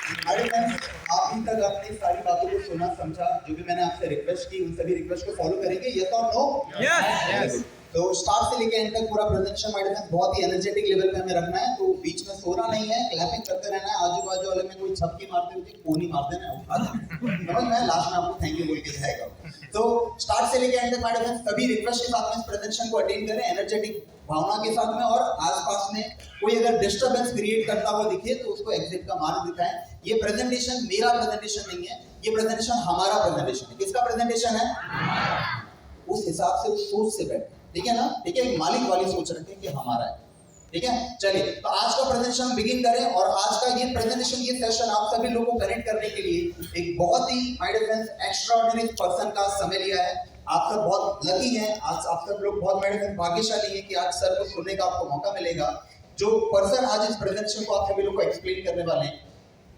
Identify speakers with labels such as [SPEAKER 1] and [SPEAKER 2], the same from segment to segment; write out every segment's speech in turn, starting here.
[SPEAKER 1] अरे मैम, अभी तक आपने सारी बातों को सुना समझा, जो भी मैंने आपसे रिक्वेस्ट की उन सभी रिक्वेस्ट को फॉलो करेंगे, यस और नो?
[SPEAKER 2] यस।
[SPEAKER 1] तो स्टार्ट से लेकर एंड तक पूरा प्रेजेंटेशन हमारे साथ बहुत ही एनर्जेटिक लेवल पे हमें रखना है, तो बीच में सोना नहीं है, क्लैपिंग करते रहना है, आजू बाजू वाले में कोई छक्की मारते हुए कोनी मार देना है, उठा देना, समझ में लास्ट में आपको थैंक यू बोल के जाएगा। तो स्टार्ट से लेकर एंड तक हमारे साथ सभी रिक्वेस्ट के साथ में इस प्रेजेंटेशन को अटेंड करें एनर्जेटिक भावना के साथ में, और आसपास में कोई अगर डिस्टरबेंस क्रिएट करता हुआ दिखे तो उसको एग्जिट का मार्ग दिखाएं। ये प्रेजेंटेशन मेरा प्रेजेंटेशन नहीं है, ये प्रेजेंटेशन हमारा प्रेजेंटेशन है। किसका प्रेजेंटेशन है? उस हिसाब से उस सोच से बैठे, ठीक है ना? ठीक है, एक मालिक वाली सोच रखें कि हमारा है, ठीक है? चलिए, तो आज का प्रेजेंटेशन बिगिन करें, और आज का ये प्रेजेंटेशन, ये सेशन आप सभी लोगों को कनेक्ट करने के लिए एक बहुत ही my dear friends extraordinary person का समय लिया है। आप सब बहुत लकी हैं, आज आप सब लोग बहुत माय डियर भाग्यशाली हैं कि आज सर को सुनने का आपको मौका मिलेगा। जो पर्सन आज इस प्रेजेंटेशन को आप सभी लोग को एक्सप्लेन करने वाले हैं,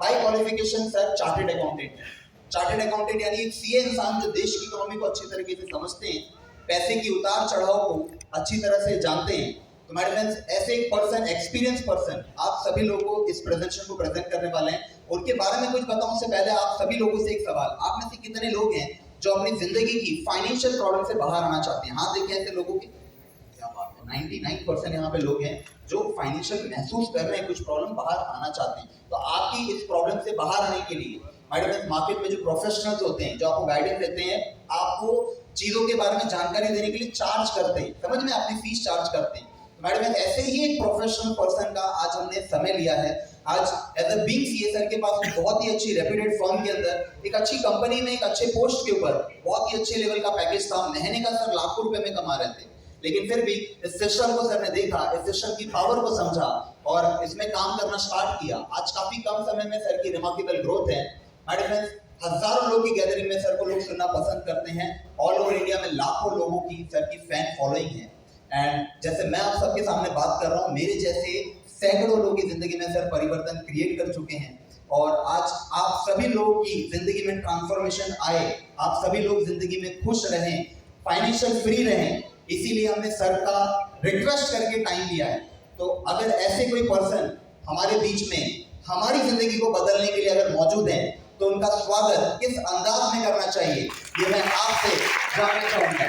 [SPEAKER 1] by qualification sir chartered accountant है। चार्टेड अकाउंटेंट यानी एक सीए इंसान जो देश की इकोनॉमी को अच्छी तरीके से समझते हैं, पैसे की उतार चढ़ाव को अच्छी तरह से जानते हैं। तो हमारे फ्रेंड्स, ऐसे एक पर्सन, एक्सपीरियंस पर्सन आप सभी लोगों को इस प्रेजेंटेशन को प्रेजेंट करने वाले हैं। उनके बारे में कुछ बताऊं से पहले आप सभी लोगों से एक सवाल, आप में से कितने लोग हैं जो अपनी जिंदगी की फाइनेंशियल प्रॉब्लम से बाहर आना चाहते हैं? हाथ देखें ऐसे लोगों के, क्या बात है, 99% यहाँ पे लोग हैं जो फाइनेंशियल महसूस कर रहे हैं, कुछ प्रॉब्लम बाहर आना चाहते हैं। तो आपकी इस प्रॉब्लम से बाहर आने के लिए हमारे पास मार्केट में जो प्रोफेशनल्स होते हैं, जो आपको गाइडेंस देते हैं, आपको चीजों के बारे में जानकारी देने के लिए चार्ज करते हैं, समझ में, अपनी फीस चार्ज करते हैं। हमारे पास ऐसे ही एक प्रोफेशनल पर्सन का आज हमने समय लिया है। आज as a being CA sir के पास बहुत ही अच्छी रेप्यूटेड फर्म के अंदर एक अच्छी कंपनी में एक अच्छे पोस्ट के ऊपर बहुत ही अच्छे लेवल का पैकेज था, महीने का सर लाखों रुपए में कमा रहे थे, लेकिन फिर भी इस सिस्टम को सर ने देखा, इस सिस्टम की पावर को समझा और इसमें काम करना स्टार्ट किया। आज काफी कम समय में सर की रिमार्केबल ग्रोथ है। हमारे फ्रेंड्स, हजारों लोग की गैदरिंग में सर को लोग सुनना पसंद करते हैं। ऑल ओवर इंडिया में लाखों लोगों की सर की फैन फॉलोइंग है। एंड जैसे मैं आप सबके सामने बात कर रहा हूँ, मेरे जैसे सैकड़ों लोगों की जिंदगी में सर परिवर्तन क्रिएट कर चुके हैं, और आज आप सभी लोगों की जिंदगी में ट्रांसफॉर्मेशन आए, आप सभी लोग जिंदगी में खुश रहें, फाइनेंशियल फ्री रहें, इसीलिए हमने सर का रिक्वेस्ट करके टाइम लिया है। तो अगर ऐसे कोई पर्सन हमारे बीच में हमारी जिंदगी को बदलने के लिए अगर मौजूद है, तो उनका स्वागत किस अंदाज में करना चाहिए, ये मैं आपसे जानना चाहूंगा।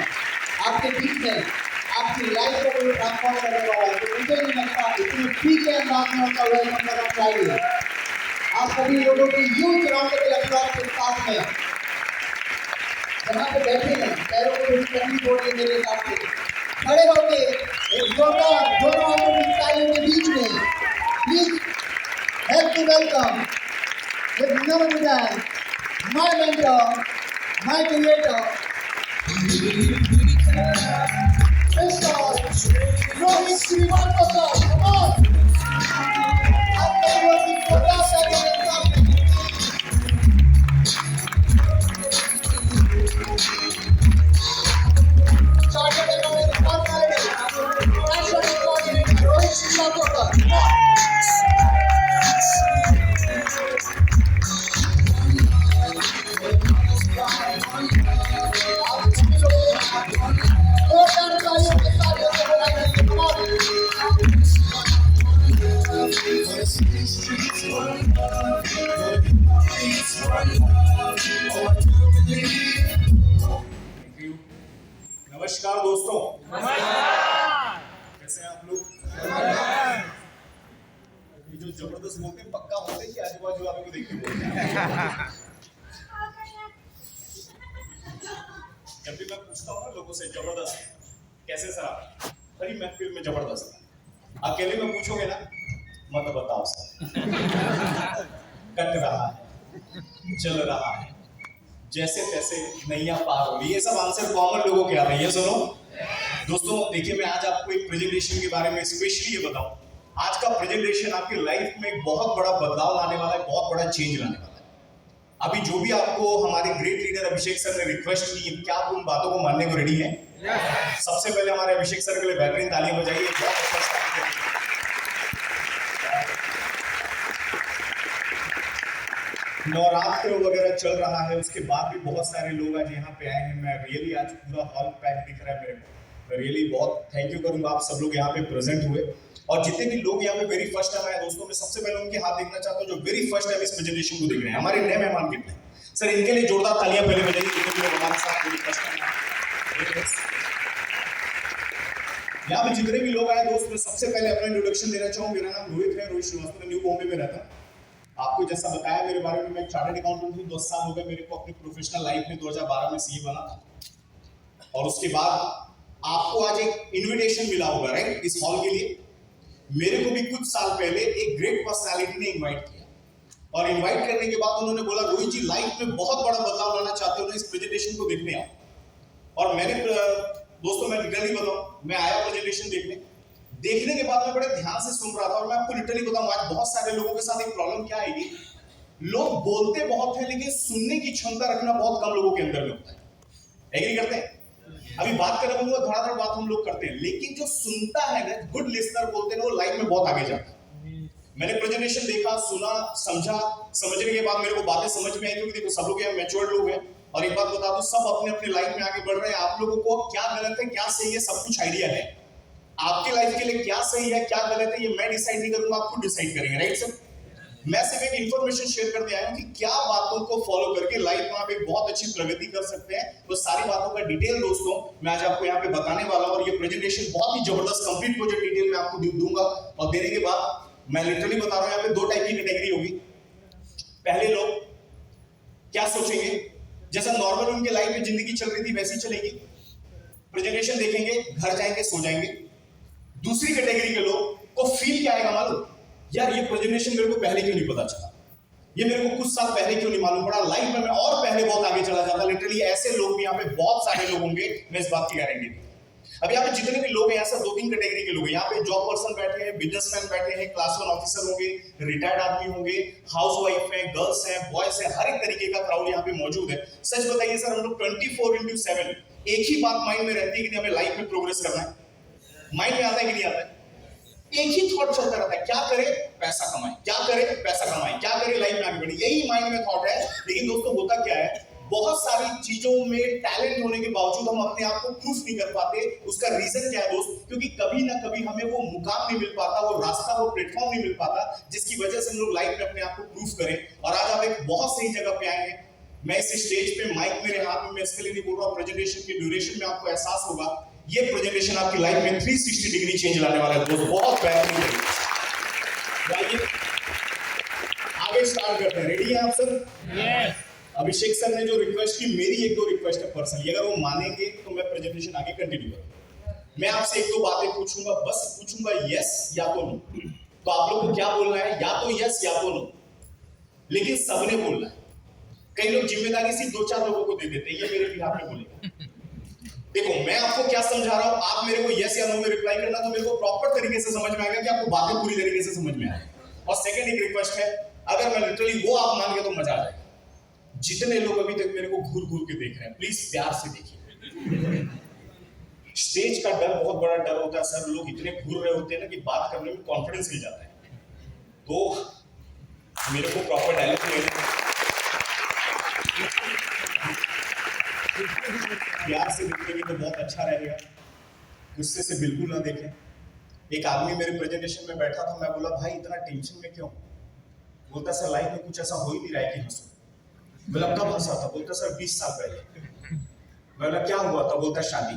[SPEAKER 1] आपके बीच में आपकी लाइफ को कोई ट्रांसफॉर्म करने वाला है, तो मुझे नहीं लगता इतने ठीक है अंदाज में उनका वेलकम करना चाहिए। आप सभी लोगों की ह्यूज राउंड ऑफ अप्लॉज के साथ में जहाँ पे बैठे हैं, पैरों को थोड़ी करनी पड़ेगी मेरे हिसाब से, खड़े होके एक जोरदार दोनों हाथों की तालियों के बीच में please help to welcome with none other than my mentor, my creator, Mr. Rohit Srivastava. Come on! After working for last second and something. Chartered accountant, personality, national coordinator, Rohit Srivastava. Come on!
[SPEAKER 3] नमस्कार दोस्तों, कैसे हैं आप लोग? ये जो जबरदस्त बोलते हैं पक्का होते हैं कि आजू बाजू वालों को देख के बोलते हैं? जब भी मैं पूछता हूँ लोगों से जबरदस्त कैसे सर आप, बड़ी महफिल में जबरदस्त, अकेले में पूछोगे ना मत बताओ सर, कट रहा है, चल रहा है, जैसे तैसे नैया पार हो रही, ये सब आंसर कॉमन लोगों के आ रही है। सुनो दोस्तों, देखिए मैं आज आपको एक प्रेजेंटेशन के बारे में स्पेशली ये बताऊं। आज का प्रेजेंटेशन आपकी लाइफ में एक बहुत बड़ा बदलाव लाने वाला है, बहुत बड़ा चेंज लाने वाला है। अभी जो भी आपको हमारे ग्रेट लीडर अभिषेक सर ने रिक्वेस्ट की, क्या आप उन बातों को मानने को रेडी हैं? सबसे पहले हमारे अभिषेक सर के लिए बेहतरीन तालियां बजाइए। बहुत अच्छा स्टार्ट किया। नवरात्र वगैरह चल रहा है, उसके बाद भी बहुत सारे लोग आज यहाँ पे आए हैं। मैं रियली आज पूरा हॉल पैक दिख रहा है मेरे को, रियली बहुत थैंक यू करूंगा आप सब लोग यहाँ पे प्रेजेंट हुए और जितने भी लोग यहाँ पे वेरी फर्स्ट टाइम आए दोस्तों, मैं सबसे पहले उनके हाथ देखना चाहता हूँ जो वेरी फर्स्ट टाइम इस प्रेजेंटेशन को देख रहे हैं। हमारे नए मेहमान कितने हैं? सर इनके लिए जोरदार तालियां पहले बजाइए जितने भी लोग हमारे साथ वेरी फर्स्ट टाइम आए। यहाँ पे जितने भी लोग आए दोस्त, मैं सबसे पहले अपना इंट्रोडक्शन देना चाहूँ। मेरा नाम रोहित है, रोहित श्रीवास्तव, मैं न्यू बॉम्बे में रहता हूँ। आपको जैसा बताया मेरे बारे में, मैं चार्टर्ड अकाउंटेंट हूँ। 10 साल हो गए मेरे को अपनी प्रोफेशनल लाइफ में। 2012 में सीए बना था और उसके बाद आपको आज एक इनविटेशन मिला होगा राइट इस हॉल के लिए। मेरे को भी कुछ साल पहले एक ग्रेट पर्सनालिटी ने इनवाइट किया और इनवाइट करने के बाद उन्होंने बोला रोहित जी लाइफ में बहुत बड़ा बदलाव लाना चाहते हो ना, इस प्रेजेंटेशन को देखने आओ। और मैंने दोस्तों मैं लिटरली बताऊं, मैं आया प्रेजेंटेशन देखने के बाद मैं बड़े ध्यान से सुन रहा था और मैं आपको लिटरली बताऊं आज बहुत सारे लोगों के साथ एक प्रॉब्लम क्या आएगी, लोग बोलते बहुत है लेकिन सुनने की क्षमता रखना बहुत कम लोगों के अंदर में होता है। एग्री करते हैं? अभी बात कर रहा हूँ धड़ाधड़ बात हम लोग करते हैं, लेकिन जो सुनता है ना, गुड लिसनर बोलते हैं, वो लाइफ में बहुत आगे जाता है। मैंने प्रेजेंटेशन देखा, सुना, समझा, समझने के बाद मेरे को बातें समझ में आई क्योंकि देखो सब लोग यहाँ मैच्योर्ड लोग हैं और एक बात बता दूं, सब अपने अपने लाइफ में आगे बढ़ रहे हैं। आप लोगों को क्या गलत है क्या सही है सब कुछ आइडिया है। आपके लाइफ के लिए क्या सही है क्या गलत है ये मैं डिसाइड नहीं करूंगा, आप खुद डिसाइड करेंगे, राइट सर? मैं सिर्फ एक इंफॉर्मेशन शेयर करते आया हूं कि क्या बातों को फॉलो करके लाइफ में आप एक बहुत अच्छी प्रगति कर सकते हैं। तो सारी बातों का डिटेल दोस्तों मैं आज आपको यहाँ पे बताने वाला हूं और ये प्रेजेंटेशन बहुत ही जबरदस्त कंप्लीट प्रोजेक्ट डिटेल में आपको दूंगा। और देने के बाद मैं लिटरली बता रहा हूं यहाँ पे 2 टाइप की कैटेगरी होगी। पहले लोग क्या सोचेंगे, जैसा नॉर्मल उनके लाइफ में जिंदगी चल रही थी वैसी चलेगी, प्रेजेंटेशन देखेंगे घर जाएंगे सो जाएंगे। दूसरी कैटेगरी के लोग को फील क्या आएगा मालूम, यार ये प्रेजेंटेशन मेरे को पहले क्यों नहीं पता चला, ये मेरे को कुछ साल पहले क्यों नहीं मालूम पड़ा, लाइफ में मैं और पहले बहुत आगे चला जाता। लिटरली ऐसे लोग भी यहाँ पे बहुत सारे लोग होंगे, मैं इस बात की गारंटी दूं। अब यहाँ पे जितने भी लोग हैं, यहाँ से 2-3 कैटेगरी के लोग हैं। यहाँ पे जॉब पर्सन बैठे हैं, बिजनेसमैन बैठे हैं, क्लास 1 ऑफिसर होंगे, रिटायर्ड आदमी होंगे, हाउसवाइफ है, गर्ल्स हैं, बॉयज हैं, हर एक तरीके का क्राउड यहाँ पे मौजूद है। सच बताइए सर, हम लोग 24/7 एक ही बात माइंड में रहती है कि हमें लाइफ में प्रोग्रेस करना है। माइंड में आता है कि नहीं आता है? एक ही थॉट चलता रहता है, क्या करे पैसा कमाए, क्या करे पैसा कमाए, क्या करे लाइफ में आगे बढ़े, यही माइंड में थॉट है। लेकिन दोस्तों होता क्या है, बहुत सारी चीजों में टैलेंट होने के बावजूद हम अपने आप को प्रूफ नहीं कर पाते। उसका रीजन क्या है दोस्त, क्योंकि कभी ना कभी हमें वो मुकाम नहीं मिल पाता, वो रास्ता, वो प्लेटफॉर्म नहीं मिल पाता जिसकी वजह से हम लोग लाइफ में अपने आप को प्रूफ करें। और आज आप एक बहुत सही जगह पे आए हैं। मैं इस स्टेज पे माइक मेरे हाथ में, मैं इसके लिए नहीं बोल रहा हूँ, प्रेजेंटेशन की ड्यूरेशन में आपको एहसास होगा ये प्रेजेंटेशन आपकी लाइफ में 360 डिग्री चेंज लाने वाला है दोस्तों, बहुत बेहतरीन है। आगे स्टार्ट करते हैं, रेडी हैं आप सब?
[SPEAKER 2] Yes.
[SPEAKER 3] अभिषेक सर ने जो रिक्वेस्ट की, मेरी 1-2 रिक्वेस्ट है पर्सनली, अगर वो मानेंगे तो मैं प्रेजेंटेशन आगे कंटिन्यू करूंगा। मैं आपसे 1-2 बातें पूछूंगा, बस पूछूंगा यस या तो नो। तो आप लोग को क्या बोलना है, या तो यस या तो नो, लेकिन सबने बोलना है। कई लोग जिम्मेदारी सिर्फ 2-4 लोगों को दे देते हैं, ये मेरे बिहार में बोलेंगे। देखो मैं आपको क्या समझा रहा हूं, आप मेरे को यस या नो में रिप्लाई करना, तो मेरे को प्रॉपर तरीके से समझ में आएगा कि आपको बातें पूरी तरीके से समझ में आए। और सेकंड एक रिक्वेस्ट है, अगर मैं लिटरली वो आप मान गए तो मजा आ जाएगा। जितने लोग अभी तक मेरे को घूर घूर के देख रहे हैं, प्लीज प्यार से देखिए। स्टेज का डर बहुत बड़ा डर होता है सर, लोग इतने घूर रहे होते हैं ना कि बात करने में कॉन्फिडेंस मिल जाता है। तो मेरे को प्रॉपर डायलॉग लेना, प्यार से देखेंगे तो बहुत अच्छा रहेगा, गुस्से से बिल्कुल ना देखें। एक आदमी मेरे प्रेजेंटेशन में बैठा था, मैं बोला भाई इतना टेंशन में क्यों? बोलता सर लाइफ में कुछ ऐसा हो ही नहीं रहा है कि हंसो। बोला कब हंसा था? बोलता सर 20 साल पहले। मैं बोला क्या हुआ था? बोलता शादी।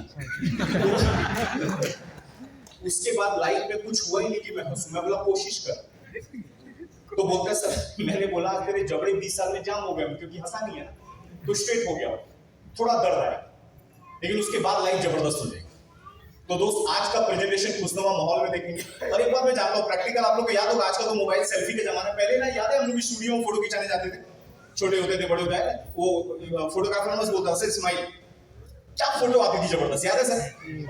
[SPEAKER 3] उसके बाद लाइफ में कुछ हुआ ही नहीं कि मैं हंसू। मैं बोला कोशिश कर। तो बोलता सर, मैंने बोला तेरे जबड़े 20 साल में जाम हो गए क्योंकि हंसा नहीं है, तो स्ट्रेट हो गया, थोड़ा दर्द आया, लेकिन उसके बाद लाइफ जबरदस्त हो जाएगी। तो दोस्त आज का प्रेजेंटेशन खुशनुमा माहौल में देखेंगे। और एक बात मैं जानता हूँ, प्रैक्टिकल आप लोग को याद होगा, आज का तो मोबाइल सेल्फी के जमाना, पहले ना याद है हम लोग स्टूडियो में फोटो खिंचाने जाते थे, छोटे होते थे बड़े होते हैं, वो फोटोग्राफर बस बोलता सर स्माइल, क्या फोटो आती थी जबरदस्त, याद है सर?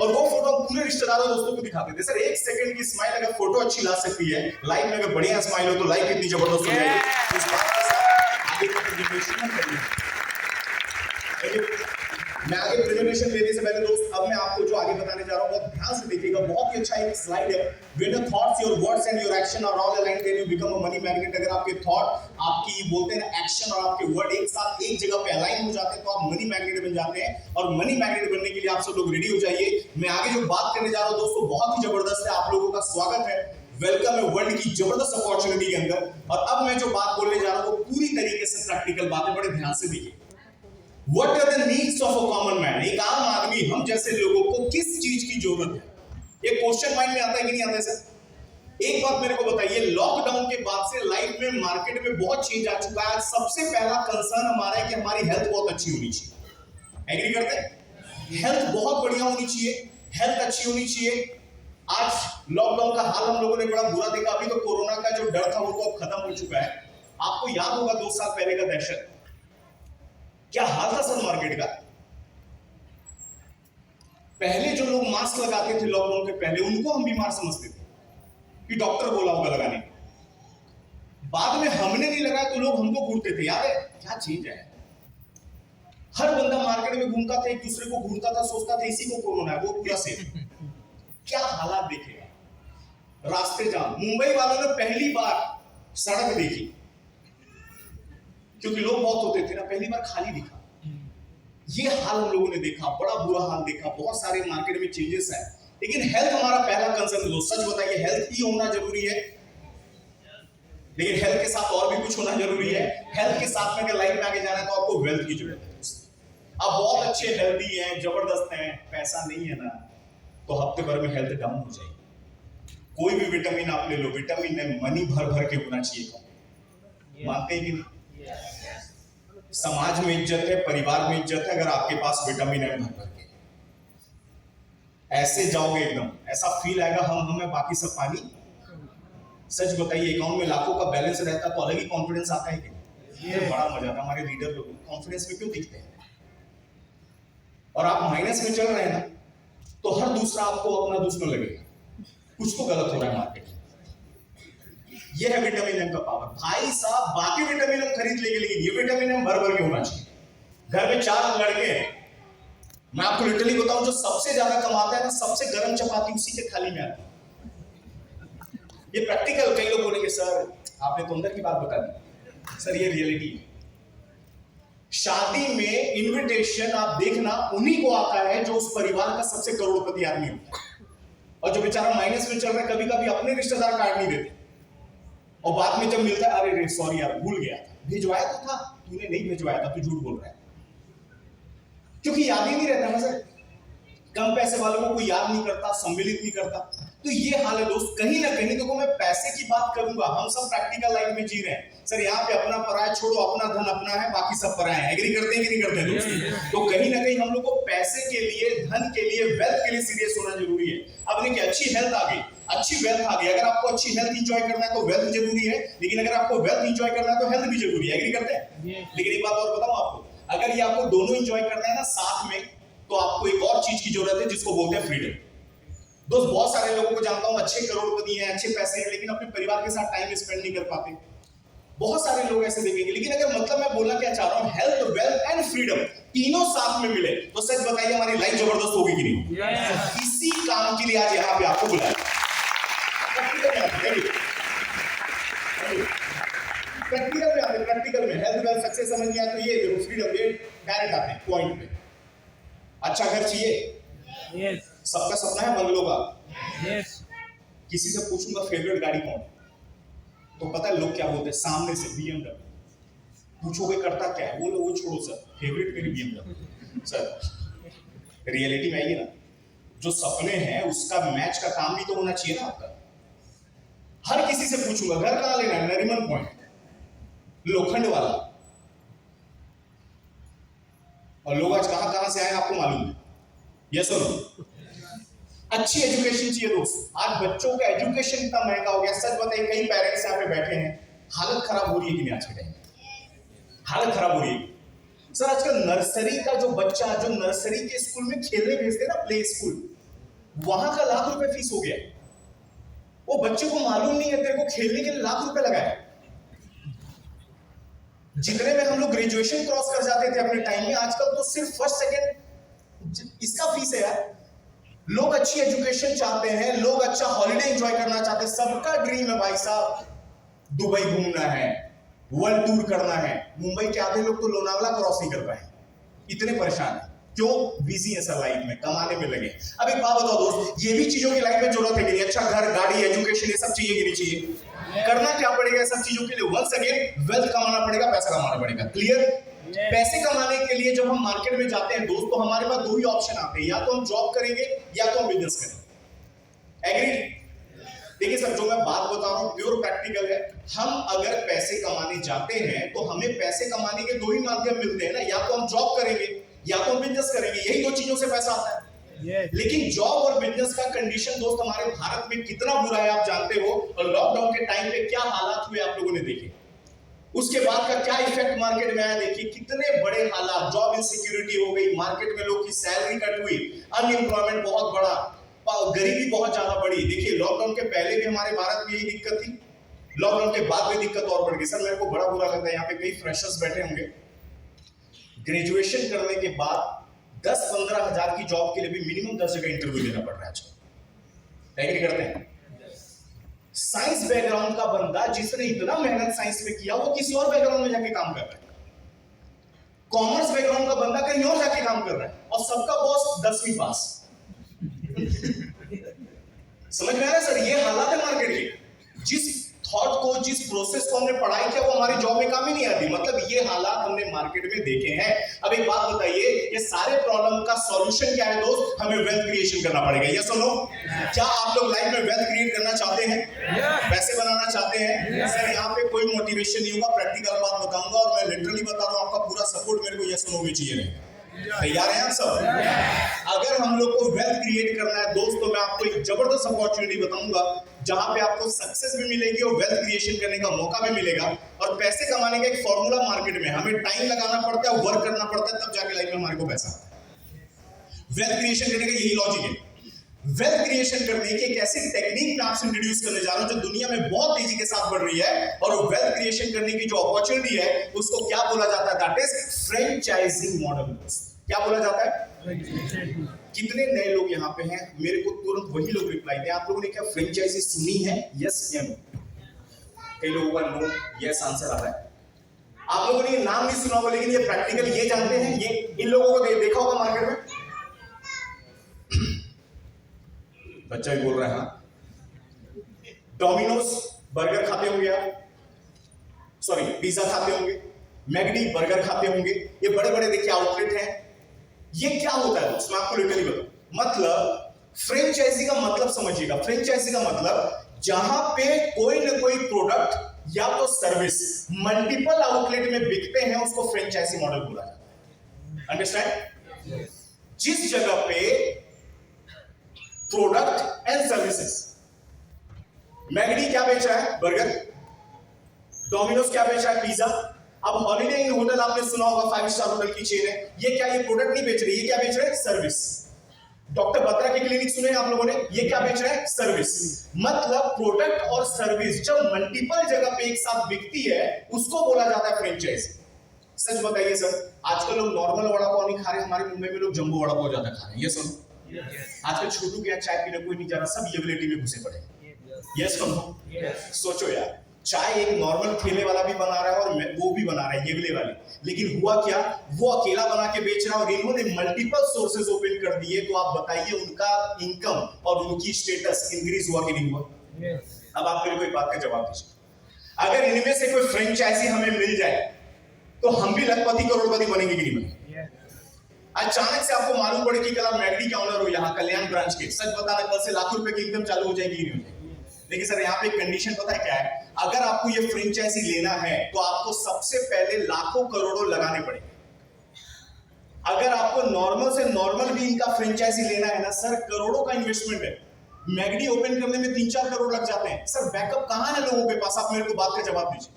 [SPEAKER 3] और वो फोटो हम पूरे रिश्तेदारों दोस्तों को दिखाते थे। सर 1 सेकंड की स्माइल अगर फोटो अच्छी ला सकती है, लाइफ में अगर बढ़िया स्माइल हो तो लाइफ कितनी जबरदस्त हो जाएगी। इस बात के साथ आगे का प्रेजेंटेशन करिए। मैं आगे प्रेजेंटेशन देने से पहले दोस्त, अब मैं आपको जो आगे बताने जा रहा हूँ बहुत ध्यान से देखिएगा। बहुत ही अच्छा एक स्लाइड है। When your thoughts, your words and your action are all aligned, then you become a money magnet। अगर आपके थॉट, आपकी बोलते हैं ना एक्शन और आपके वर्ड एक साथ एक जगह पे अलाइन हो जाते हैं तो आप मनी मैग्नेट बन जाते हैं। और मनी मैग्नेट बनने के लिए आप सब लोग रेडी हो जाइए। मैं आगे जो बात करने जा रहा हूँ दोस्तों बहुत ही जबरदस्त है। आप लोगों का स्वागत है, वेलकम है वर्ल्ड की जबरदस्त अपॉर्चुनिटी के अंदर। और अब मैं जो बात बोलने जा रहा हूँ वो पूरी तरीके से प्रैक्टिकल बातें, बड़े ध्यान से देखिए। What are the needs of a common man? एक आम आदमी, हम जैसे लोगों को किस चीज की जरूरत है? ये क्वेश्चन माइंड में आता है कि नहीं आता है सर? एक बात मेरे को बताइए, लॉकडाउन के बाद से लाइफ में, मार्केट में बहुत चेंज आ चुका है। सबसे पहला कंसर्न हमारा है कि हमारी हेल्थ बहुत अच्छी होनी चाहिए। एग्री करते हैं? हेल्थ बहुत बढ़िया होनी चाहिए, हेल्थ अच्छी होनी चाहिए। आज लॉकडाउन का हाल हम लोगों ने बड़ा बुरा देखा। अभी तो कोरोना का जो डर था वो तो अब खत्म हो चुका है। आपको याद होगा 2 साल पहले का दहशत, क्या हाल था सर मार्केट का। पहले जो लोग मास्क लगाते थे लॉकडाउन के पहले, उनको हम बीमार समझते थे कि डॉक्टर बोला होगा लगाने। बाद में हमने नहीं लगाया तो लोग हमको घूरते थे। याद है क्या चीज है? हर बंदा मार्केट में घूमता था, एक दूसरे को घूरता था, सोचता था इसी को कोरोना है, वो पूरा सेफ। क्या हालात देखेगा, रास्ते जाम। मुंबई वालों ने पहली बार सड़क देखी, क्योंकि लोग बहुत होते थे ना, पहली बार खाली दिखा। ये हाल हम लोगों ने देखा, बड़ा बुरा हाल देखा। बहुत सारे मार्केट में चेंजेस है, लेकिन हेल्थ हमारा पहला कंसर्न है। सच बताइए, हेल्थ ही होना जरूरी है, लेकिन हेल्थ के साथ और भी कुछ होना जरूरी है। हेल्थ के साथ में अगर लाइफ में आगे जाना है तो आपको वेल्थ की जरूरत है। आप बहुत अच्छे हेल्दी हैं, जबरदस्त हैं, पैसा नहीं है ना, तो हफ्ते भर में हेल्थ डाउन हो जाएगी। कोई भी विटामिन आप ले लो, विटामिन में मनी भर भर के होना चाहिए। मानते हैं कि नहीं? समाज में इज्जत है, परिवार में इज्जत है अगर आपके पास विटामिन है भर भर के। ऐसे जाओगे एकदम, ऐसा फील आएगा हम है बाकी सब पानी। सच बताइए, अकाउंट में लाखों का बैलेंस रहता तो अलग ही कॉन्फिडेंस आता है कि ये बड़ा मजा आता। हमारे लीडर लोग कॉन्फिडेंस में क्यों दिखते हैं? और आप माइनस में चल रहे हैं ना, तो हर दूसरा आपको अपना दुश्मन लगेगा। कुछ तो गलत हो रहा है मार्केट में। ये है विटामिन एम का पावर। भाई साहब, बाकी विटामिन एम खरीद लेंगे, लेकिन ये विटामिन एम भर भर के होना चाहिए। घर में 4 लड़के हैं, मैं आपको लिटरली बताऊं, जो सबसे ज्यादा कमाता है ना, सबसे गर्म चपाती उसी के थाली में आती है। ये प्रैक्टिकल। कई लोग बोलेंगे सर आपने तो अंदर की बात बता दी। सर ये रियलिटी है। शादी में इनविटेशन आप देखना उन्हीं को आता है जो उस परिवार का सबसे करोड़पति आदमी होता है। और जो बेचारा माइनस में चल रहा है, कभी कभी अपने रिश्तेदार कार्ड नहीं देते, और बाद में जब मिलता है, अरे सॉरी यार भूल गया था, भिजवाया तो था, तूने नहीं भिजवाया था, तू झूठ बोल रहा है। क्योंकि याद ही नहीं रहता ना सर। कम पैसे वालों को कोई याद नहीं करता, सम्मिलित नहीं करता। तो ये हाल है दोस्त। कहीं ना कहीं देखो, मैं पैसे की बात करूंगा, हम सब प्रैक्टिकल लाइफ में जी रहे हैं। सर यहाँ पे अपना पराया छोड़ो, अपना धन अपना है, बाकी सब पराया है। एग्री करते हैं कि नहीं करते दोस्त? तो कहीं ना कहीं हम लोग को पैसे के लिए, धन के लिए, वेल्थ के लिए सीरियस होना जरूरी है। अब देखिए, अच्छी हेल्थ आ गई, अच्छी वेल्थ आ गई। अगर आपको अच्छी हेल्थ एंजॉय करना है तो वेल्थ जरूरी है, लेकिन अगर आपको वेल्थ एंजॉय करना है तो हेल्थ भी जरूरी है। एग्री करते हैं? लेकिन एक बात और बताऊं आपको, अगर ये आपको दोनों एंजॉय करना है ना साथ में, तो आपको एक और चीज की जरूरत है जिसको बोलते हैं फ्रीडम। दोस्त, बहुत सारे लोगों को जानता हूं, अच्छे करोड़पति हैं, अच्छे पैसे हैं, लेकिन अपने परिवार के साथ टाइम स्पेंड नहीं कर पाते। बहुत सारे लोग ऐसे देखेंगे। लेकिन अगर मतलब मैं बोलना क्या चाह रहा हूं, हेल्थ, वेल्थ एंड फ्रीडम तीनों साथ में मिले तो सच बताइए हमारी लाइफ जबरदस्त होगी कि नहीं? इसी काम के लिए आज यहाँ पे आपको बुलाया। प्रैक्टिकल में हेल्थ, वेल्थ, सक्सेस समझ नहीं आया तो ये देखो फ्रीडम, ये डायरेक्ट आते हैं पॉइंट पे। अच्छा घर चाहिए, सबका सपना है बंगलों का। किसी से पूछूंगा फेवरेट गाड़ी कौन, तो पता है लोग क्या बोलते हैं? सामने से BMW। पूछोगे करता क्या है, वो छोड़ो सर, फेवरेट मेरी BMW। सर रियलिटी में आइए ना, जो सपने हैं उसका मैच का काम भी तो होना चाहिए ना आपका। हर किसी से पूछूंगा घर कहां लेना है, नरीमन पॉइंट, लोखंड वाला। और लोग आज कहां कहां से आए आपको मालूम है? यस और नो? अच्छी एजुकेशन चाहिए दोस्त। आज बच्चों का एजुकेशन इतना महंगा हो गया। सच बताइए, कई पेरेंट्स यहाँ पे बैठे हैं, हालत खराब हो रही है कि नहीं? आज के टाइम हालत खराब हो रही है सर। आजकल नर्सरी का जो बच्चा, जो नर्सरी के स्कूल में खेलने भेजते हैं ना, प्ले स्कूल, वहां का लाख रुपए फीस हो गया। वो बच्चे को मालूम नहीं है तेरे को खेलने के लिए लाख रुपए लगाए। जितने में हम लोग ग्रेजुएशन क्रॉस कर जाते थे अपने टाइम में, आजकल तो सिर्फ फर्स्ट सेकंड इसका फीस है यार। लोग अच्छी एजुकेशन चाहते हैं, लोग अच्छा हॉलिडे एंजॉय करना चाहते हैं, सबका ड्रीम है भाई साहब दुबई घूमना है, वर्ल्ड टूर करना है। मुंबई के आधे लोग तो लोनावला क्रॉस नहीं कर पाए, इतने परेशान है। क्यों? बिजी है सर लाइफ में, कमाने में लगे। अब एक बात बताओ दोस्त, ये भी चीजों की लाइफ में जरूरत है कि नहीं? अच्छा घर, गाड़ी, एजुकेशन, ये सब चाहिए कि नहीं चाहिए? करना क्या पड़ेगा सब चीजों के लिए? वंस अगेन वेल्थ कमाना पड़ेगा, पैसा कमाना पड़ेगा। क्लियर? पैसे कमाने के लिए जब हम मार्केट में जाते हैं दोस्त, तो हमारे पास दो ही ऑप्शन आते हैं, या तो हम जॉब करेंगे या तो हम बिजनेस करेंगे। एग्री? देखिए सर, जो मैं बात बता रहा हूं प्योर प्रैक्टिकल है। हम अगर पैसे कमाने जाते हैं तो हमें पैसे कमाने के दो ही माध्यम मिलते हैं ना, या तो हम जॉब करेंगे या तो हम बिजनेस करेंगे, यही दो चीजों से पैसा आता है। लेकिन जॉब और बिजनेस का कंडीशन दोस्त हमारे भारत में कितना बुरा है आप जानते हो, और लॉकडाउन के टाइम पे क्या हालात हुए आप लोगों ने देखे, उसके बाद का क्या इफेक्ट मार्केट में आया देखिए, कितने बड़े हालात, जॉब इनसिक्योरिटी हो गई, मार्केट में लोग की सैलरी कट हुई, अनएम्प्लॉयमेंट बहुत बड़ा, गरीबी बहुत ज्यादा बढ़ी। देखिए लॉकडाउन के पहले भी हमारे भारत में यही दिक्कत थी, लॉकडाउन के बाद में दिक्कत और बढ़ गई। सर मेरे को बड़ा बुरा लगता है, यहाँ पे कई फ्रेशर्स बैठे होंगे, ग्रेजुएशन करने के बाद 10-15 हजार की जॉब के लिए भी मिनिमम 10 जगह इंटरव्यू देना पड़ रहा है आजकल। एग्री करते हैं? साइंस बैकग्राउंड का बंदा जिसने इतना मेहनत साइंस में किया, वो किसी और बैकग्राउंड में जाके काम कर रहा है। कॉमर्स बैकग्राउंड का बंदा कहीं और जाके काम कर रहा है, और सबका बॉस 10वीं पास। समझ में आ रहा है सर? ये हालात है मार्केट के। जिस थॉट को, जिस प्रोसेस को हमने पढ़ाई किया, वो हमारी जॉब में काम ही नहीं आती। मतलब ये हालात हमने मार्केट में देखे हैं। अब एक बात बताइए, ये सारे प्रॉब्लम का सॉल्यूशन क्या है दोस्त? हमें वेल्थ क्रिएशन करना पड़ेगा। यस और नो? क्या आप लोग लाइफ में वेल्थ क्रिएट करना चाहते हैं? पैसे बनाना चाहते हैं? सर यहाँ पे कोई मोटिवेशन नहीं होगा, प्रैक्टिकल बात बताऊंगा, और मैं लिटरली बता रहा हूँ, आपका पूरा सपोर्ट मेरे को यस और नो में चाहिए। तैयार हैं आप सब? अगर हम लोग को वेल्थ क्रिएट करना है दोस्त, तो मैं आपको एक जबरदस्त अपॉर्चुनिटी बताऊंगा, जहां पे आपको सक्सेस भी मिलेगी और वेल्थ क्रिएशन करने का मौका भी मिलेगा। और पैसे कमाने का एक फॉर्मूला मार्केट में, हमें टाइम लगाना पड़ता है, वर्क करना पड़ता है, तब जाके लाइफ में हमारे को पैसा आता है। वेल्थ क्रिएशन करने का यही लॉजिक है। वेल्थ क्रिएशन करने की एक ऐसी टेक्निक मैं आपसे इंट्रोड्यूस करने जा रहा हूं जो दुनिया में बहुत तेजी के साथ बढ़ रही है, और वेल्थ क्रिएशन करने की जो अपॉर्चुनिटी है उसको क्या बोला जाता है? That is franchising model. क्या बोला जाता है? कितने नए लोग यहाँ पे हैं? मेरे को तुरंत वही लोग रिप्लाई दें, आप लोगों ने क्या फ्रेंचाइजी सुनी है? यस या नो? कई लोगों का नो, यस आंसर आ रहा है। आप लोगों ने ये नाम नहीं सुना होगा, लेकिन ये प्रैक्टिकल ये जानते हैं, ये इन लोगों को देखा होगा मार्केट में। बच्चा भी बोल रहा है हाँ। डोमिनोज बर्गर खाते होंगे आप, सॉरी पिज्जा खाते होंगे, मैकडी बर्गर खाते होंगे, ये बड़े बड़े देखिए आउटलेट हैं। ये क्या होता है दोस्त? मैं आपको लिटरली बताऊं। मतलब फ्रेंचाइजी का मतलब समझिएगा। फ्रेंचाइजी का मतलब जहां पे कोई ना कोई प्रोडक्ट या तो सर्विस मल्टीपल आउटलेट में बिकते हैं, उसको फ्रेंचाइजी मॉडल बोला जाता है। अंडरस्टैंड? जिस जगह पे प्रोडक्ट एंड सर्विसेज, मैकडी क्या बेच रहा है? बर्गर। डोमिनोज क्या बेच रहा है? पिज्जा। अब हॉलिडे इन होटल आपने सुना होगा, 5 स्टार होटल की चेन है, ये क्या, ये प्रोडक्ट नहीं बेच रही, ये क्या बेच रहे हैं? सर्विस। डॉक्टर बत्रा की क्लिनिक सुने आप लोगों ने, ये क्या बेच रहे हैं? सर्विस। मतलब प्रोडक्ट और सर्विस जब मल्टीपल जगह पे एक साथ बिकती है, उसको बोला जाता है फ्रेंचाइज। सच बताइए सर, आजकल लोग नॉर्मल वड़ा पाव नहीं खा रहे, हमारे मुंबई में लोग जंबो वड़ा पाव ज्यादा खा रहे हैं। ये सुनो, आजकल छोटू के यहाँ चाय पीने कोई नहीं जा रहा, सब एबिलिटी में घुसे पड़े। यस सुनो, सोचो यार, चाय एक नॉर्मल ठेले वाला भी बना रहा है और वो भी बना रहा है येवले वाले, लेकिन हुआ क्या, वो अकेला बना के बेच रहा है और इन्होंने मल्टीपल सोर्सेज ओपन कर दिए। तो आप बताइए उनका इनकम और उनकी स्टेटस इंक्रीज हुआ कि नहीं हुआ? अब आप मेरे को एक बात का जवाब दीजिए, अगर इनमें से कोई फ्रेंचाइजी हमें मिल जाए तो हम भी लखपति करोड़पति बनेंगे कि नहीं बनेंगे? अचानक से आपको मालूम पड़े कि कल आप मैकडी के ऑनर हो यहाँ कल्याण ब्रांच के, सच बताना कल से लाखों रुपए की इनकम चालू हो जाएगी कि नहीं हो जाएगी? लेकिन सर यहाँ पे कंडीशन पता है क्या है, अगर आपको ये फ्रेंचाइजी लेना है तो आपको सबसे पहले लाखों करोड़ों लगाने पड़ेंगे। अगर आपको नॉर्मल से नॉर्मल भी इनका फ्रेंचाइजी लेना है ना सर, करोड़ों का इन्वेस्टमेंट है। मैकडी ओपन करने में 3-4 करोड़ लग जाते हैं। सर बैकअप कहां है लोगों के पास? आप मेरे को बात का जवाब दीजिए।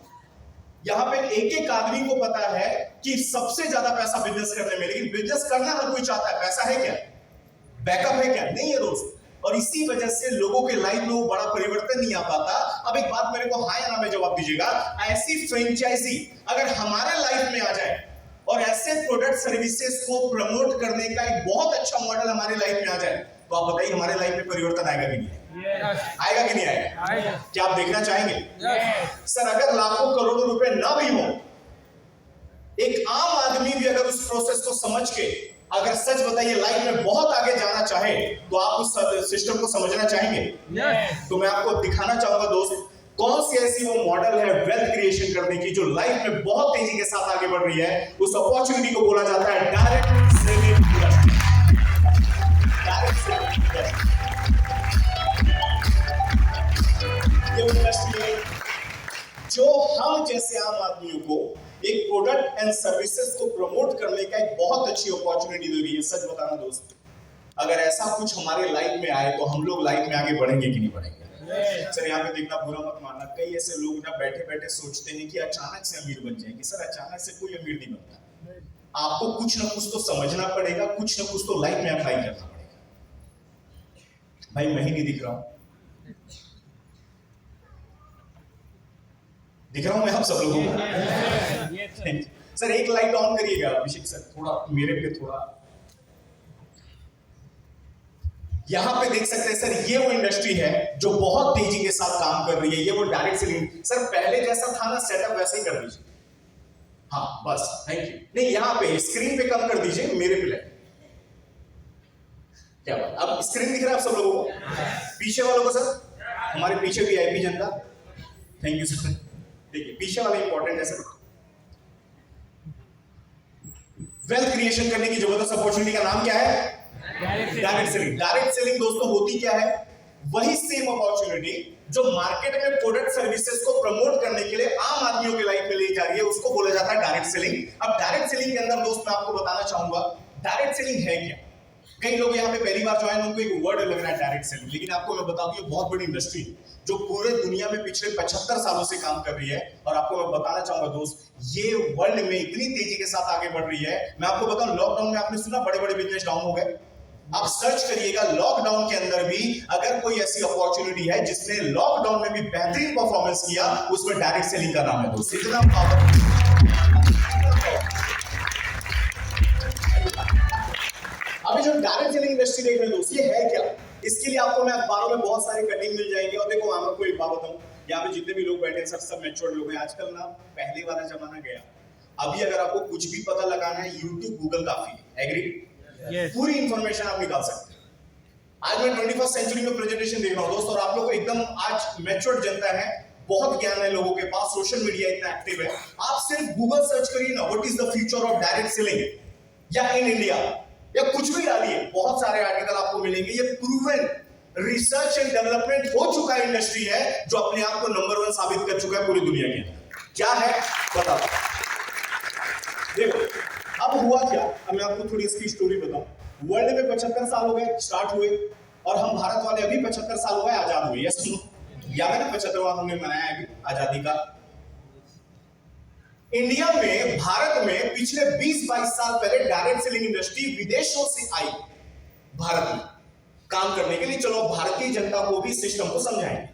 [SPEAKER 3] यहाँ पे एक एक आदमी को पता है कि सबसे ज्यादा पैसा बिजनेस करने में, लेकिन बिजनेस करना हर कोई चाहता है, पैसा है क्या? बैकअप है क्या? नहीं है दोस्त। और इसी वजह से लोगों के लाइफ में वो बड़ा परिवर्तन नहीं आ पाता। अब एक बात मेरे को हाँ या ना में जवाब दीजिएगा, ऐसी फ्रेंचाइजी अगर हमारे लाइफ में आ जाए और ऐसे प्रोडक्ट सर्विसेज को प्रमोट करने का एक बहुत अच्छा मॉडल हमारे लाइफ में आ जाए, तो आप बताइए हमारे लाइफ में परिवर्तन आएगा कि नहीं? आएगा कि नहीं आएगा? क्या आप देखना चाहेंगे? सर अगर लाखों करोड़ों रुपए ना भी हो, एक आम आदमी भी अगर उस प्रोसेस को समझ के अगर सच बताइए लाइफ में बहुत आगे जाना चाहे, तो आप उस सिस्टम को समझना चाहेंगे? तो मैं आपको दिखाना चाहूंगा दोस्त, कौन सी ऐसी वो मॉडल है वेल्थ क्रिएशन करने की जो लाइफ में बहुत तेजी के साथ आगे बढ़ रही है। उस अपॉर्चुनिटी को बोला जाता है direct selling industry. Direct selling ये इंडस्ट्री है जो हम जैसे आम आदमियों को एक प्रोडक्ट एंड सर्विसेज को प्रमोट करने का एक बहुत अच्छी अपॉर्चुनिटी दे रही है। सच बताना दोस्त, अगर ऐसा कुछ हमारे लाइफ में आए तो हम लोग लाइफ में आगे बढ़ेंगे कि नहीं बढ़ेंगे? सर यहाँ पे देखना, बुरा मत मानना, कई ऐसे लोग ना बैठे बैठे सोचते हैं कि अचानक से अमीर बन जाएंगे। सर अचानक से कोई अमीर नहीं बनता, आपको कुछ ना कुछ तो समझना पड़ेगा, कुछ ना कुछ तो लाइफ में अप्लाई करना पड़ेगा। भाई मैं ही नहीं दिख रहा हूं, दिख रहा हूं मैं आप सब लोगों को? सर एक लाइट ऑन करिएगा अभिषेक सर, थोड़ा मेरे पे थोड़ा, यहां पे देख सकते हैं सर, ये वो इंडस्ट्री है जो बहुत तेजी के साथ काम कर रही है। ये वो डायरेक्ट सेलिंग। सर पहले जैसा था ना सेटअप, वैसे ही कर दीजिए। हाँ बस, थैंक यू। नहीं यहाँ पे स्क्रीन पे कम कर दीजिए, मेरे पे लाइट। क्या बात, अब स्क्रीन दिख रहा है आप सब लोगों को? पीछे वालों को सर, हमारे पीछे VIP Janata, thank you sir. देखिए पीछे वाला इंपॉर्टेंट है सर। वेल्थ क्रिएशन करने की जबरदस्त अपॉर्चुनिटी का नाम क्या है? Direct selling. डायरेक्ट सेलिंग दोस्तों होती क्या है? वही सेम अपॉर्चुनिटी जो मार्केट में प्रोडक्ट सर्विसेज को प्रमोट करने के लिए आम आदमियों की लाइफ में ले जा रही है, उसको बोला जाता है डायरेक्ट सेलिंग। अब डायरेक्ट सेलिंग के अंदर दोस्त मैं आपको बताना चाहूंगा डायरेक्ट सेलिंग है क्या। कई लोग यहाँ पे पहली बार ज्वाइन, उनको एक वर्ड लग रहा है डायरेक्ट सेलिंग, लेकिन आपको मैं बता दूं ये बहुत बड़ी इंडस्ट्री है जो पूरे दुनिया में पिछले 75 सालों से काम कर रही है। और आपको मैं बताना चाहूंगा दोस्त, ये वर्ल्ड में इतनी तेजी के साथ आगे बढ़ रही है। मैं आपको बताऊं, लॉकडाउन में आपने सुना बड़े बड़े बिजनेस डाउन हो गए। आप सर्च करिएगा, लॉकडाउन के अंदर भी अगर कोई ऐसी अपॉर्चुनिटी है जिसने लॉकडाउन में भी बेहतरीन परफॉर्मेंस किया, उसमें डायरेक्ट सेलिंग का नाम है दोस्त। इतना पावर। अभी जो डायरेक्ट सेलिंग इंडस्ट्री देख रहे हैं दोस्त, ये है क्या? इसके लिए आपको मैं अखबारों में बहुत सारे कटिंग मिल जाएंगे। और देखो मैं आपको एक बात बताऊं, यहाँ पे जितने भी लोग बैठे हैं सब मैच्योर्ड लोग हैं। आजकल ना पहले वाला जमाना गया। अभी अगर आपको कुछ भी पता लगाना है, यूट्यूब गूगल काफी है। एग्री? पूरी इंफॉर्मेशन आप निकाल सकते हैं। आज मैं 21st सेंचुरी में प्रेजेंटेशन देख रहा हूं दोस्त, और आप लोग को एकदम आज मैच्योर्ड जनता है, बहुत ज्ञान है लोगों के पास, सोशल मीडिया इतना एक्टिव है। आप सिर्फ गूगल सर्च करिए ना, what is the future of direct selling या इन इंडिया, या कुछ भी डालिए, बहुत सारे आर्टिकल आपको मिलेंगे। ये प्रूवन रिसर्च एंड डेवलपमेंट हो चुका है इंडस्ट्री है जो अपने आप को नंबर 1 साबित कर चुका है पूरी दुनिया के अंदर। क्या है बताओ? देखो अब हुआ क्या, अब मैं आपको थोड़ी इसकी स्टोरी बताऊं। वर्ल्ड में 75 साल हो गए स्टार्ट हुए, और हम भारत वाले अभी 75 साल हो गए आजाद हुए। यस याद है ना, 75वां हमने मनाया है आजादी का। इंडिया में, भारत में पिछले 20-22 साल पहले डायरेक्ट सेलिंग इंडस्ट्री विदेशों से आई भारत में काम करने के लिए। चलो भारतीय जनता को भी सिस्टम को समझाएंगे।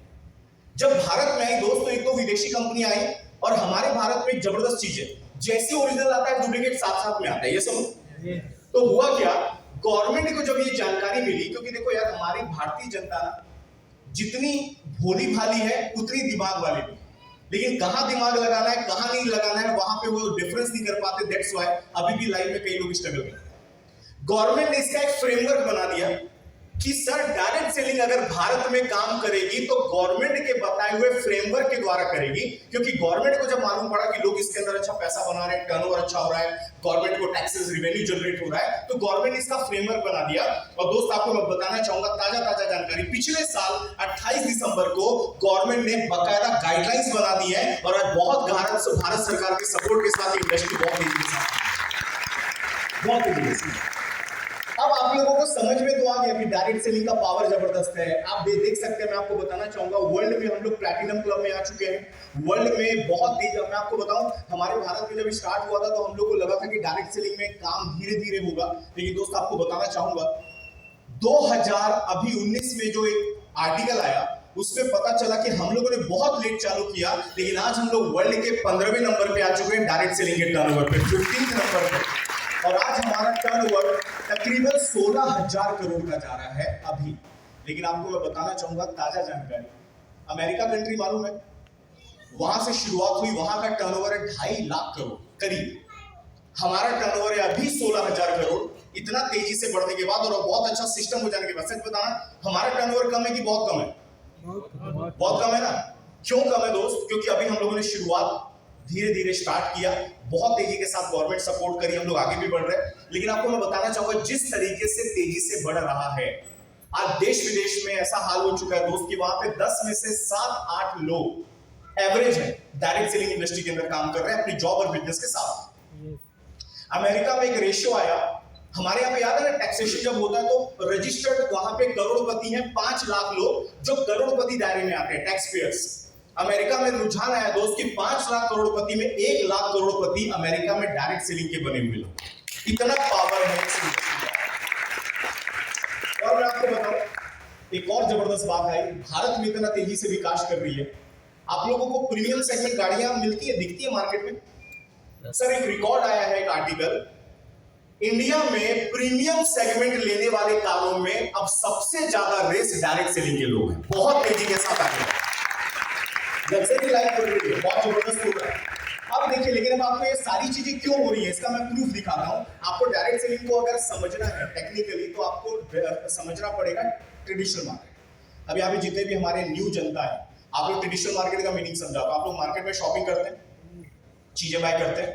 [SPEAKER 3] जब भारत में आई दोस्तों, एक तो विदेशी कंपनी आई, और हमारे भारत में एक जबरदस्त चीज है, जैसे ओरिजिनल आता है डुप्लीकेट साथ साथ में आता है। ये समझ तो हुआ क्या, गवर्नमेंट को जब ये जानकारी मिली, क्योंकि देखो यार हमारी भारतीय जनता ना जितनी भोली भाली है उतनी दिमाग वाली भी, लेकिन कहां दिमाग लगाना है कहां नहीं लगाना है वहां पे वो डिफरेंस नहीं कर पाते। दैट्स व्हाई अभी भी लाइफ में कई लोग स्ट्रगल करते हैं। गवर्नमेंट ने इसका एक फ्रेमवर्क बना दिया कि सर डायरेक्ट सेलिंग अगर भारत में काम करेगी तो गवर्नमेंट के बताए हुए फ्रेमवर्क के द्वारा करेगी, क्योंकि गवर्नमेंट को जब मालूम पड़ा कि लोग इसके अंदर अच्छा पैसा बना रहे हैं, टर्नओवर अच्छा हो रहा है, गवर्नमेंट को टैक्सेस रेवेन्यू जनरेट हो रहा है, तो गवर्नमेंट ने इसका फ्रेमवर्क बना दिया। और दोस्त आपको मैं बताना चाहूंगा ताजा जानकारी, पिछले साल 28 दिसंबर को गवर्नमेंट ने बाकायदा गाइडलाइंस बना दी है, और आज बहुत भारत सरकार के सपोर्ट के साथ इंडस्ट्री बहुत तेजी के साथ, बहुत तेजी से। अब आप लोगों को समझ में तो आ गया कि डायरेक्ट सेलिंग का पावर जबरदस्त है। आप देख सकते हैं, मैं आपको बताना चाहूंगा वर्ल्ड में हम लोग प्लैटिनम क्लब में आ चुके हैं। वर्ल्ड में बहुत तेज, मैं आपको बताऊं हमारे भारत में जब स्टार्ट हुआ था तो हम लोग को लगा था कि डायरेक्ट सेलिंग में काम धीरे धीरे होगा, लेकिन दोस्त आपको बताना चाहूंगा 2019 में जो एक आर्टिकल आया उसमें पता चला कि हम लोगों ने बहुत लेट चालू किया, लेकिन आज हम लोग वर्ल्ड के 15वें नंबर पे आ चुके हैं डायरेक्ट सेलिंग के टर्नओवर पे, 15th नंबर पे। और आज हमारा टर्नओवर तकरीबन 16,000 करोड़ का जा रहा है अभी। लेकिन आपको मैं बताना चाहूंगा ताजा जानकारी, अमेरिका कंट्री मालूम है, वहां से शुरुआत हुई, वहां का टर्नओवर है 2.5 लाख करोड़ करीब। हमारा टर्नओवर है अभी 16,000 करोड़। इतना तेजी से बढ़ने के बाद और बहुत अच्छा सिस्टम हो जाने के बाद, सच बताना, हमारा टर्नओवर कम है कि बहुत कम है? बहुत कम है ना। क्यों कम है दोस्त? क्योंकि अभी हम लोगों ने शुरुआत धीरे धीरे स्टार्ट किया, बहुत तेजी के साथ गवर्नमेंट सपोर्ट करी, हम लोग आगे भी बढ़ रहे हैं। लेकिन आपको मैं बताना चाहूंगा, जिस तरीके से तेजी से बढ़ रहा है, आज देश विदेश में ऐसा हाल हो चुका है दोस्त कि वहां पे 10 में से 7-8 लोग एवरेज है डायरेक्ट सेलिंग इंडस्ट्री के अंदर काम कर रहे हैं अपनी जॉब और बिजनेस के साथ। अमेरिका में एक रेशियो आया, हमारे यहाँ पे याद है ना, टैक्सेशन जब होता है तो रजिस्टर्ड वहां पे करोड़पति हैं 5 लाख लोग जो करोड़पति दायरे में आते हैं, टैक्स पेयर्स। अमेरिका में रुझान आया दोस्त कि 5 लाख करोड़पति में 1 लाख करोड़पति अमेरिका में डायरेक्ट सेलिंग के बने हुए लोग। इतना पावर है इस इंडस्ट्री का। और मैं आपको बताऊं, एक और जबरदस्त बात आई, भारत में इतना तेजी से विकास कर रही है, आप लोगों को प्रीमियम सेगमेंट गाड़ियां मिलती है, दिखती है मार्केट में। सर एक रिकॉर्ड आया है, एक आर्टिकल, इंडिया में प्रीमियम सेगमेंट लेने वाले कारों में अब सबसे ज्यादा रेस डायरेक्ट सेलिंग के लोग हैं, बहुत तेजी के साथ आगे लग्जरी लाइफ बढ़ रही है, बहुत जबरदस्त हो रहा है। अब देखिए, लेकिन अब आपको ये सारी चीजें क्यों हो रही है इसका मैं प्रूफ दिखाता हूं। आपको डायरेक्ट सेलिंग को अगर समझना है टेक्निकली तो आपको समझना पड़ेगा ट्रेडिशनल मार्केट। अब यहाँ पे जितने भी हमारे न्यू जनता है, आप लोग ट्रेडिशनल मार्केट का मीनिंग समझा, तो आप लोग मार्केट में शॉपिंग करते हैं, चीजें बाय करते हैं,